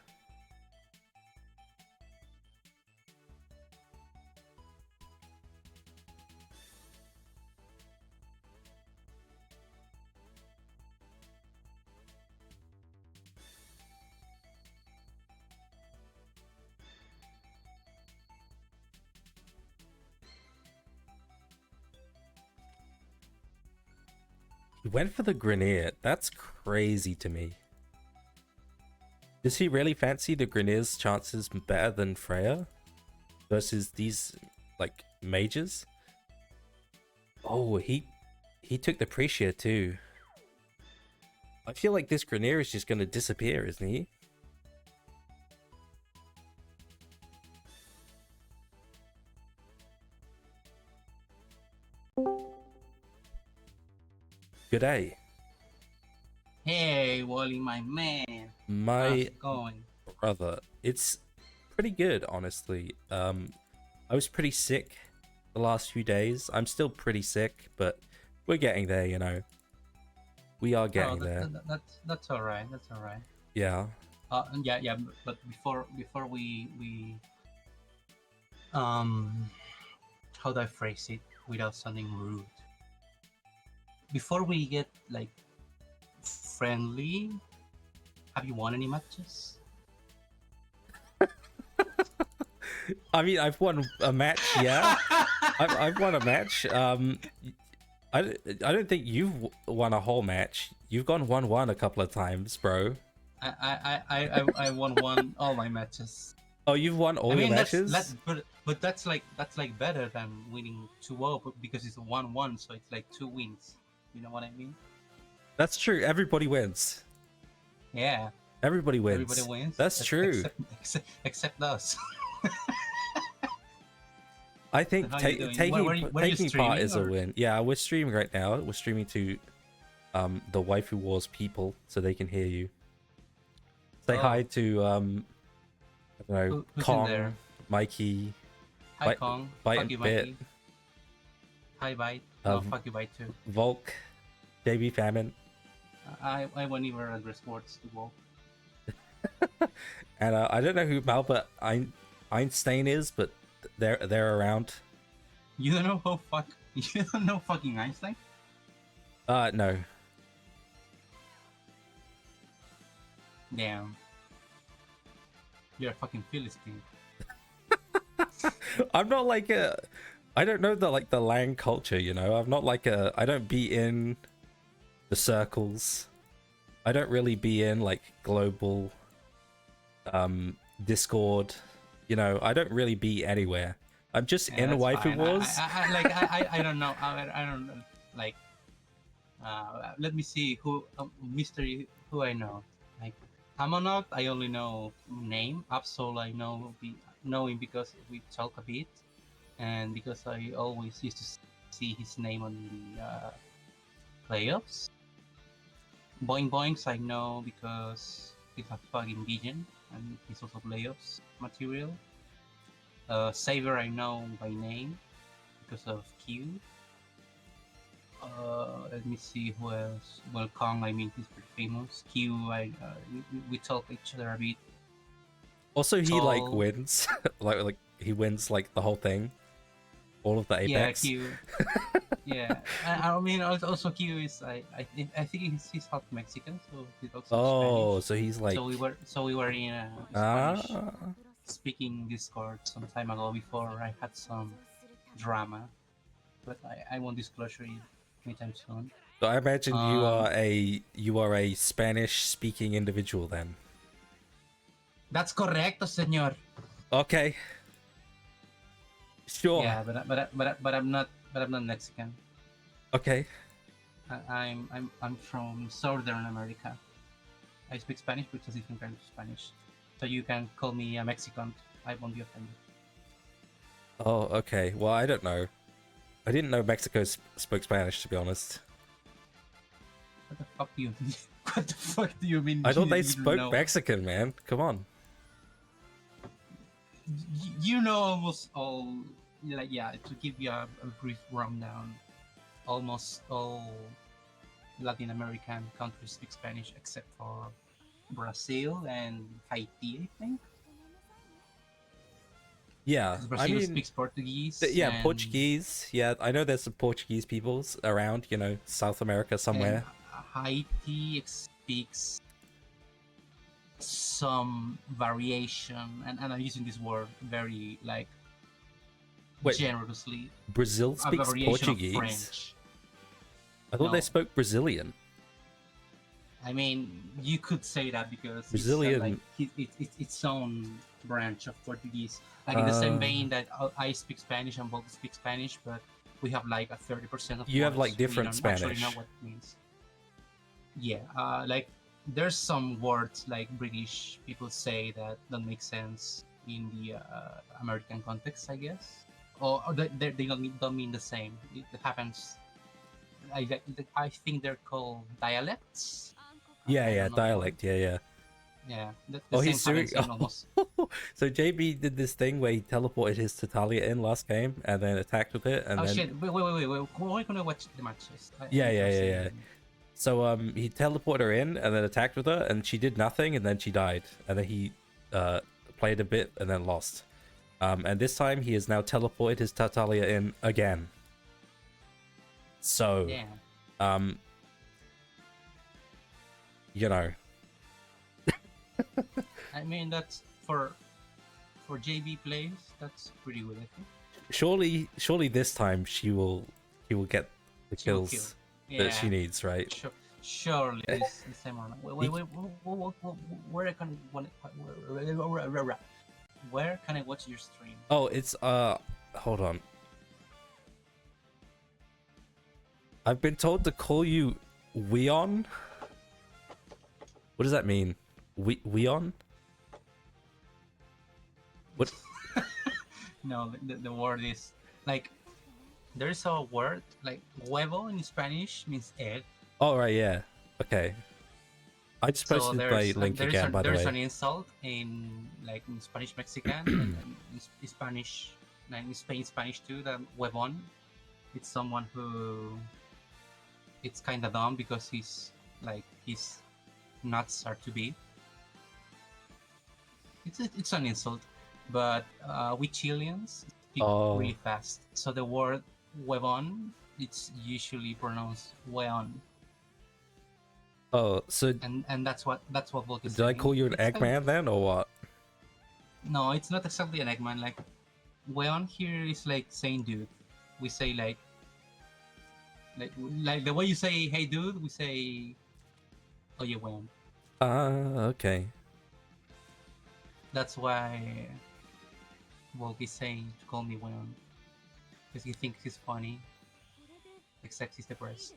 He went for the Grenier. That's crazy to me. Does he really fancy the Grenier's chances better than Freya versus these like mages? Oh, he took the Precia too. I feel like this Grenier is just gonna disappear, isn't he? Good day. Hey, Wally, my man. My How's it going? brother. It's pretty good, honestly. I was pretty sick the last few days. I'm still pretty sick, but we're getting there, you know. We are getting there. That's all right. That's all right. Yeah. Yeah. But before we how do I phrase it without sounding rude? Before we get like friendly, have you won any matches? I mean, I've won a match, yeah. I've won a match. I don't think you've won a whole match. You've gone 1-1 a couple of times, bro. I won all my matches. Oh, you've won all your matches? But that's like better than winning 2-0 because it's 1-1, so it's like 2 wins. You know what I mean? That's true. Everybody wins. Yeah. Everybody wins. Everybody wins. That's true. Except us. I think So taking part is a win. Yeah, we're streaming right now. We're streaming to the Waifu Wars people so they can hear you. Say hi to I don't know, Kong, Mikey. Hi Kong. Bite&Bit. Hi Bite. Fuck you Bite too. Volk, JB Famine. I won't even address words to Volk. And I don't know who Malbert Einstein is, but they're around. You don't know you don't know fucking Einstein? No. Damn. You're a fucking Philistine. I'm not like a... I don't know the Lang culture, you know? I'm not like a... I don't be in the circles. I don't really be in like global Discord. You know, I don't really be anywhere. I'm just Yeah, in that's Waifu fine. Wars. I don't know. I don't know. Like, let me see who mystery who I know. Like, Hamonok, I only know name. Absol, I know him because we talk a bit, and because I always used to see his name on the playoffs. Boing Boings, I know because he's a fucking vision, and he's also playoffs material. Saber, I know by name because of Q. Let me see who else. Well, Kong, I mean, he's pretty famous. Q, we talk each other a bit. Also, he like Tall, wins, like he wins like the whole thing, all of the yeah, Apex. Q, yeah. I mean, also Q is I think he's half Mexican, so he talks Oh, Spanish. so he's like So we were in a Spanish ah. speaking Discord some time ago before I had some drama, but I won't disclose it anytime soon. So I imagine Um, you are a Spanish speaking individual then. that's correcto, señor. Okay, sure. Yeah, but I'm not Mexican. Okay. I'm from Southern America. I speak Spanish, but it's a different kind of Spanish. So you can call me a Mexican. I won't be offended. Oh, okay. Well, I don't know. I didn't know Mexico spoke Spanish, to be honest. What the fuck do you mean? What the fuck do you mean I thought they you don't spoke know? Mexican, man. Come on. You know almost all. Like, yeah, to give you a brief rundown, almost all Latin American countries speak Spanish except for Brazil and Haiti, I think. Yeah, Because I Brazil mean, speaks Portuguese yeah, and Portuguese. Yeah, I know there's some Portuguese peoples around, South America somewhere. Haiti speaks some variation, and I'm using this word very like Wait, generously, Brazil a speaks variation of Portuguese? French. I thought they No, spoke Brazilian. I mean you could say that because it's like Brazilian. it's its own branch of Portuguese. Like in the same Uh, vein that I speak Spanish and both speak Spanish, but we have like a 30% of you have like words we different don't actually know Spanish. what it means. Yeah, like there's some words like British people say that don't make sense in the American context, I guess, or they don't mean the same. It happens. I think they're called dialects. Yeah, I yeah, don't know the word. dialect. Yeah, yeah. Yeah, the Oh, same he's doing. happens in almost. So JB did this thing where he teleported his Tatalia in last game and then attacked with it, and Oh then shit! Wait! We're gonna watch the matches. I'm yeah, yeah, yeah, interested yeah. in. So he teleported her in and then attacked with her, and she did nothing, and then she died, and then he uh played a bit and then lost. And this time he has now teleported his Tatalia in again. So Damn. um, you know, I mean that's for JB plays. That's pretty good. I think surely this time he will get the she will kill. kills that she Yeah. needs, right? Sure, surely this time around. He, Where can where can I watch your stream? oh, it's hold on. I've been told to call you Weon. What does that mean? Weon? What? No, the word is like there's a word like huevo in Spanish means egg. Oh right, yeah. Okay. I just So posted my link again, by the there's way. an insult in like in Spanish Mexican and in Spanish, like in Spain Spanish too. That huevon, it's someone who it's kind of dumb because his nuts are too big. It's an insult, but we Chileans speak Oh, really fast, so the word huevon it's usually pronounced hueon, oh. So and that's what Volk is did I saying. call you an It's kind of Eggman then, or what? no, it's not exactly an Eggman. Like weon here is like saying dude. We say like the way you say hey dude, we say oh yeah weon. Ah, okay. That's why Volk is saying to call me when because he thinks he's funny, except he's depressed.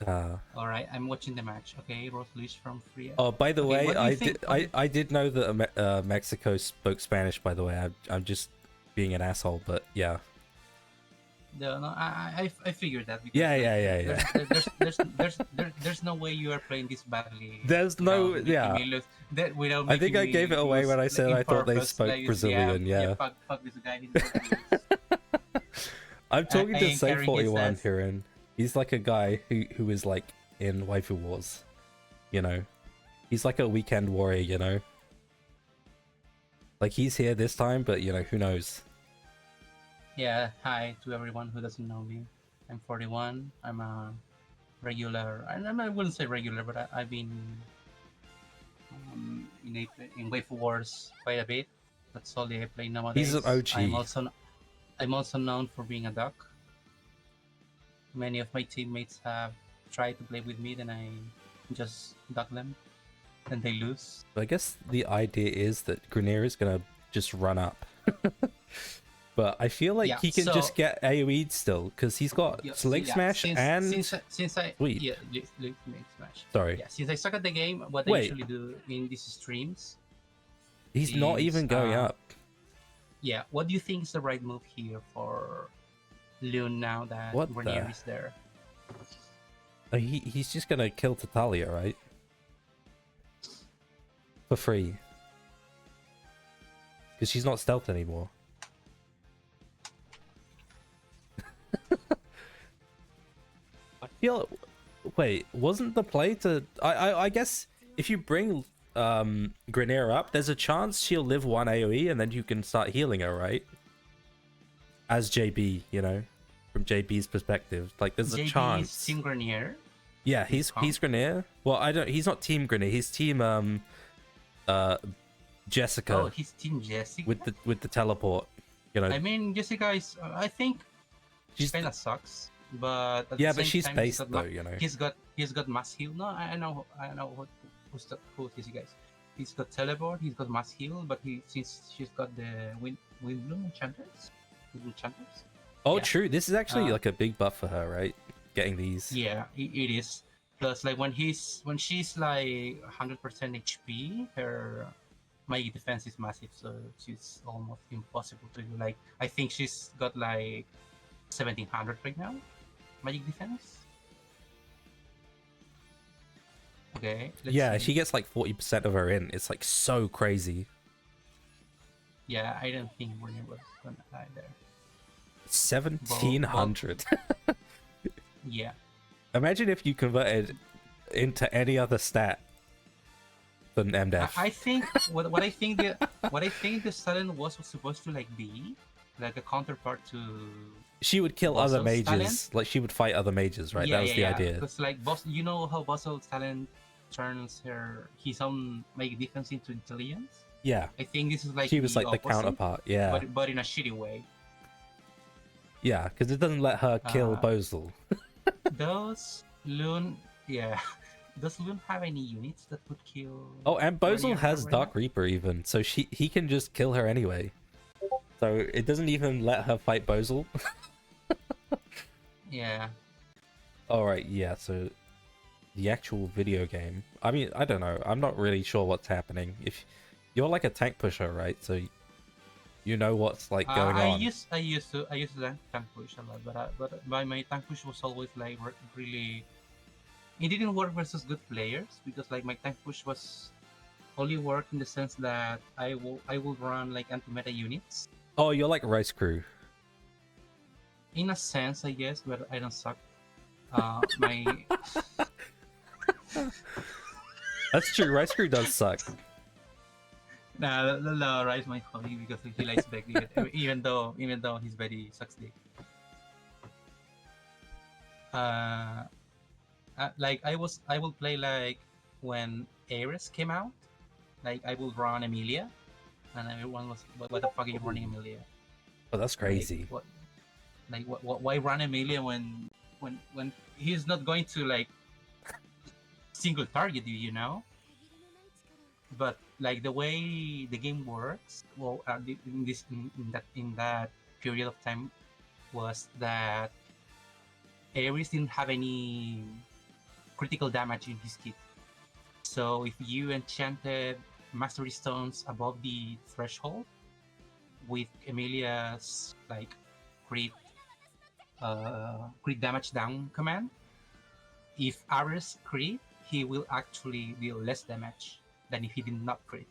Uh, All right, I'm watching the match. Okay, Rose Luis from Free. oh, by the Okay, way, what do you I think? did I did know that Mexico spoke Spanish. By the way, I'm just being an asshole, but yeah. No, I figured that because Yeah, like yeah, yeah, yeah. there's no way you are playing this badly There's without no, making yeah. me lose that without I think making I gave me it away lose when I like, said in I thought they purpose. spoke Like Brazilian. Yeah. fuck this guy. He's going to lose. I'm talking I to ain't Say carrying his 41 ass. Kieran. He's like a guy who is like in Waifu Wars. You know, he's like a weekend warrior. You know, like he's here this time, but you know who knows. Yeah, hi to everyone who doesn't know me. I'm 41. I'm a regular. I wouldn't say regular, but I've been in Waifu Wars quite a bit. That's all I play He's an nowadays. OG. I'm also known for being a duck. Many of my teammates have tried to play with me, then I just duck them, and they lose. I guess the idea is that Grenier is gonna just run up. But I feel like Yeah, he can so just get AoE'd still, because he's got Link Smash and... since I Sweep. yeah Link Smash. Sorry. Yeah, since I suck at the game, what I Wait. usually do in these streams He's not is, even going up. Yeah, what do you think is the right move here for Lune now that What Grenier the- is there? He's just gonna kill Tatalia, right? For free. Because she's not stealth anymore. I feel... Wait, wasn't the play to... I guess if you bring Grenier up, there's a chance she'll live one AoE and then you can start healing her, right? As JB, you know? From JB's perspective. Like, there's a JB chance. is Team Grenier. Yeah, he's Grenier. Well, he's not Team Grenier, he's Team Jessica. Oh, he's Team Jessica. with the teleport. You know. I mean, Jessica is. I think she She's kind of sucks, but at yeah, the but same she's time, based though, you know. He's got mass heal. No, I know who Jessica is. He's got teleport. He's got mass heal, but since she's got the wind bloom enchanters. Oh, yeah. true. This is actually like a big buff for her, right? Getting these. Yeah, it is. Plus, like when she's like 100% HP, her magic defense is massive, so she's almost impossible to do. Like I think she's got like 1700 right now, magic defense. Okay. Yeah, see. she gets like 40% of her in. It's like so crazy. Yeah, I don't think Warner was gonna die there. 1700. Yeah. Imagine if you converted into any other stat than MDef. I think what I think the Stalin was supposed to like be like a counterpart to. She would kill other Bossel's mages. talent? Like she would fight other mages, right? Yeah, That was the idea. Because like you know how Bossel's talent turns his own magic defense into intelligence. Yeah. I think this is like She was like the opposite, counterpart. Yeah. but in a shitty way. Yeah, because it doesn't let her kill Bosel. Does Lune have any units that would kill? Oh, and Bosel Grenier has right Dark now? Reaper even, so he can just kill her anyway. So it doesn't even let her fight Bosel. Yeah. Alright, yeah, so the actual video game. I mean, I don't know. I'm not really sure what's happening. If you're like a tank pusher, right? So you know what's like going on. I used to tank push a lot, but my tank push was always like really. It didn't work versus good players because like my tank push was only work in the sense that I will run like anti-meta units. Oh, you're like Rice Crew. In a sense, I guess, but I don't suck. My That's true. Rice Crew does suck. no, Rice my hobby because he likes back even though his body sucks dick. Like I will play like when Ares came out, like I will run Emilia, and everyone was, what the fuck are you running Emilia? Oh, that's crazy. Why run Emilia when he's not going to like single target you, you know? But like the way the game works. Well, in that period of time was that Ares didn't have any critical damage in his kit. So if you enchanted Mastery Stones above the threshold with Emilia's like crit crit damage down command, if Ares crit, he will actually deal less damage than if he did not crit.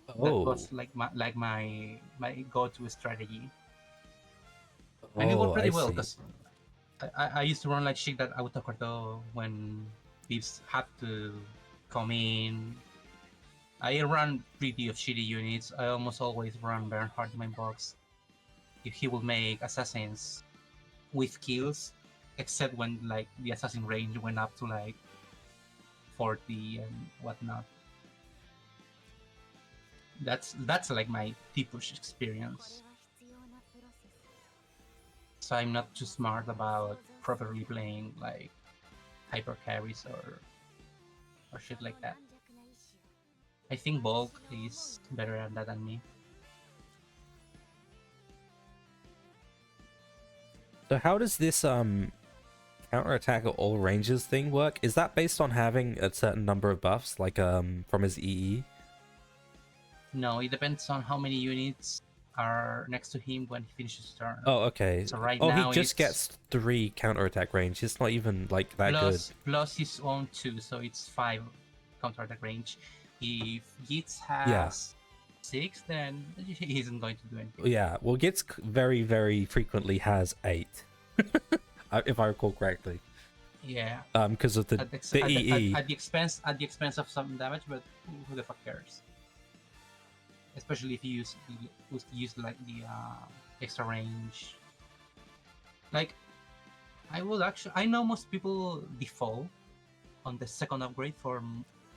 That Oh, was like my go-to strategy, and it worked oh, I pretty well see. because I used to run like shit that autocorto when thieves had to come in. I run pretty of shitty units. I almost always run Bernhard in my box if he will make assassins with kills, except when like the assassin range went up to like 40 and whatnot. That's like my T-push experience. So I'm not too smart about properly playing like hyper carries or shit like that. I think Bulk is better at that than me. So how does this counterattack at all ranges thing work? Is that based on having a certain number of buffs, like from his EE? No, it depends on how many units are next to him when he finishes his turn. Oh, okay. So right Oh, he now just it's gets 3 counterattack range. It's not even like that good. plus his own 2, so it's 5 counter attack range. If Gitz Yeah. has 6, then he isn't going to do anything. Yeah. Well, Gitz very, very frequently has 8, if I recall correctly. Yeah. Because of the EE. At the expense of some damage, but who the fuck cares? Especially if you use like the extra range. Like, I know most people default on the second upgrade for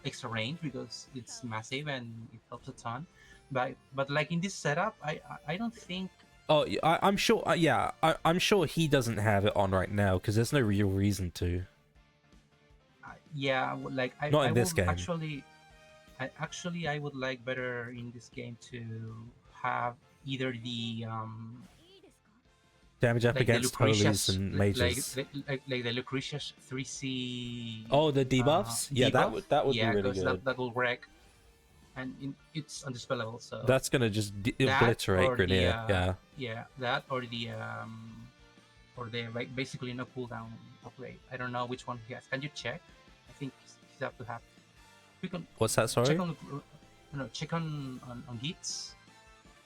extra range because it's massive and it helps a ton. But like in this setup, I don't think. Oh, I'm sure. Yeah, I'm sure he doesn't have it on right now because there's no real reason to. Yeah, like Not I in this would game. I would like better in this game to have either the Damage up like the against holies Lucretia's and mages. like the Lucretia's 3C. Oh, the debuffs? Yeah, debuff. that would be Yeah, really because good. that will wreck, and it's undispellable. So That's gonna just that obliterate or the Grenier. Yeah. that or the like basically no cooldown upgrade. I don't know which one he has. Can you check? I think he's up to have. We can What's that? Sorry. check on check on Gits,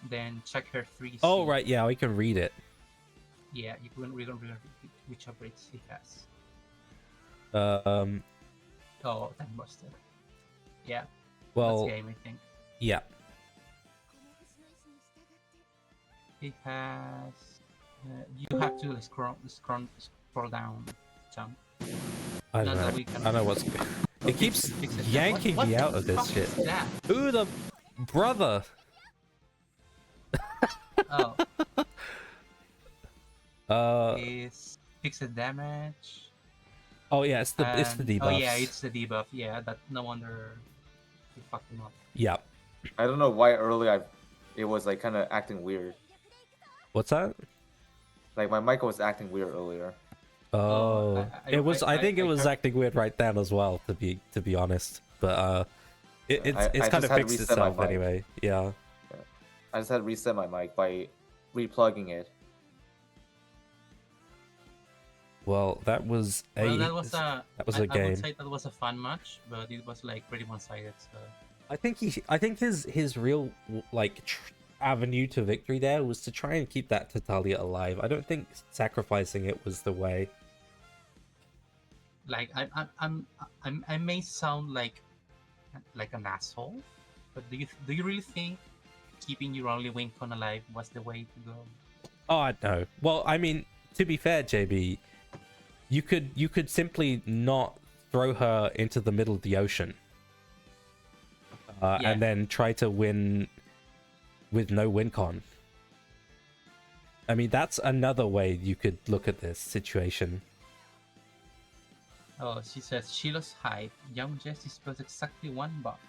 then check her 3C. Oh right, yeah, we can read it. Yeah, you can read which upgrades he has. Oh, time busted. Yeah, Well, that's game, I think. yeah. He has. You have to scroll down, John. I don't Not that know. we can. I know what's. It keeps fix it. yanking What me the out of this fuck shit. is that? Ooh, the brother. Oh, is fixed damage. Oh yeah, it's the debuffs. Oh yeah, it's the debuff. Yeah, that no wonder he fucked him up. Yeah. I don't know why earlier it was like kind of acting weird. What's that? Like my mic was acting weird earlier. Oh, it was. I think it was heard- acting weird right then as well. To be honest, but it's I kind of just had to fixed reset my itself mic. anyway. Yeah. I just had to reset my mic by replugging it. Well, that was a Well, that was a game. I would say that was a fun match, but it was like pretty one-sided. So I think his real like avenue to victory there was to try and keep that Tatalia alive. I don't think sacrificing it was the way. like I may sound like an asshole, but do you really think keeping your only Wincon alive was the way to go? Oh, I know. Well, I mean, to be fair, JB, you could simply not throw her into the middle of the ocean, Yeah. and then try to win with no win con. I mean, that's another way you could look at this situation. Oh, she says Shiloh's hype. Young Jess dispels exactly one buff.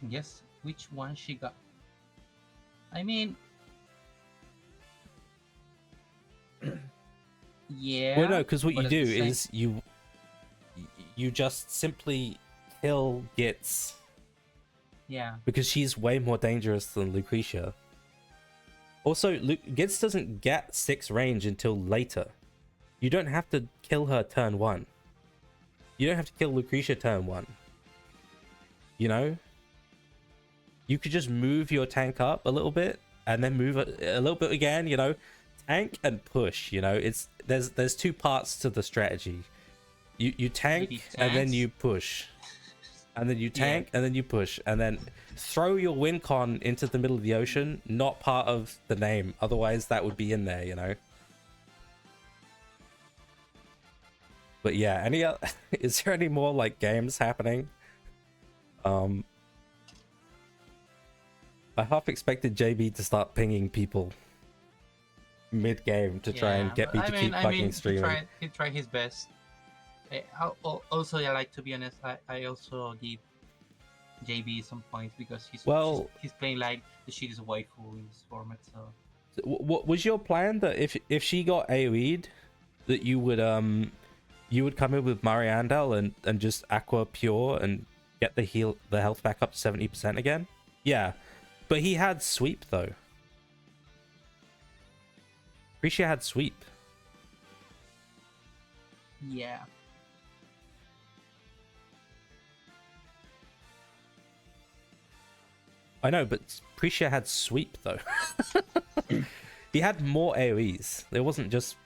Yes, which one she got? I mean, Well, yeah, no, because what but you at do the same, is you just simply kill Gitz yeah, because she's way more dangerous than Lucretia. Also, Gitz doesn't get 6 range until later. You don't have to kill her turn 1. You don't have to kill Lucretia turn 1. You know? You could just move your tank up a little bit and then move it a little bit again, you know? Tank and push, you know? It's there's 2 parts to the strategy. You tank maybe and then tanks. you push. And then you Yeah. tank and then you push and then throw your win con into the middle of the ocean, not part of the name. Otherwise that would be in there, you know? But yeah, any other, is there any more like games happening? I half expected JB to start pinging people mid-game to try and Yeah, get but me to keep fucking he streaming. tried his best. Also, yeah, like to be honest, I also give JB some points because Well, he's playing like the shittiest waifu in this format. So what was your plan that if she got AoE'd, that you would come in with Mariandel and just Aqua Pure and get the health back up to 70% again? Yeah. But he had sweep though. Prisha had sweep. yeah, I know, but Prisha had sweep though. He had more AoEs. It wasn't just.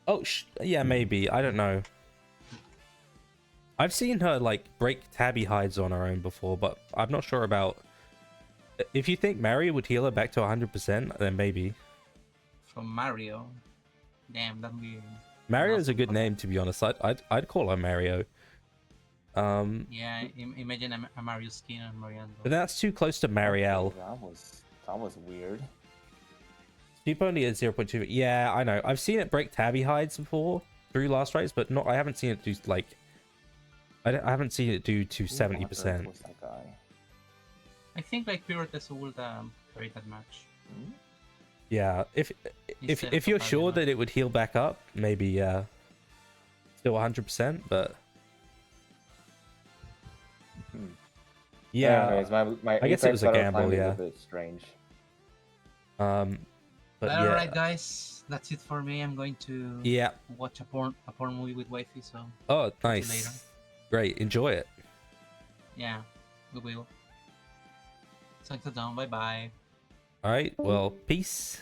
Oh, yeah, maybe. I don't know. I've seen her like break tabby hides on her own before, but I'm not sure about. If you think Mary would heal her back to 100%, then maybe. from Mario. Damn, that'd be Mario's a awesome good for name, that. to be honest. I'd call her Mario. Yeah, imagine a Mario skin on Mariando. But that's too close to Marielle. Okay, that was weird. Sheep only at 0.2. Yeah, I know. I've seen it break tabby hides before through last race, but not. I haven't seen it do like. I haven't seen it do to Who on 70%. earth was that guy? I think like Pirates would carry that match. Hmm? Yeah, Instead if of you're Tatalias. sure that it would heal back up, maybe yeah, still 100%. But Hmm. yeah, Anyways, my I guess it was a battle gamble, time is yeah. a bit strange. But All yeah, right, guys, that's it for me. I'm going to yeah. watch a porn movie with Waifu. So Oh, see you later. nice, great, enjoy it. yeah, we will. Thanks for down. Bye bye. All right, well, peace.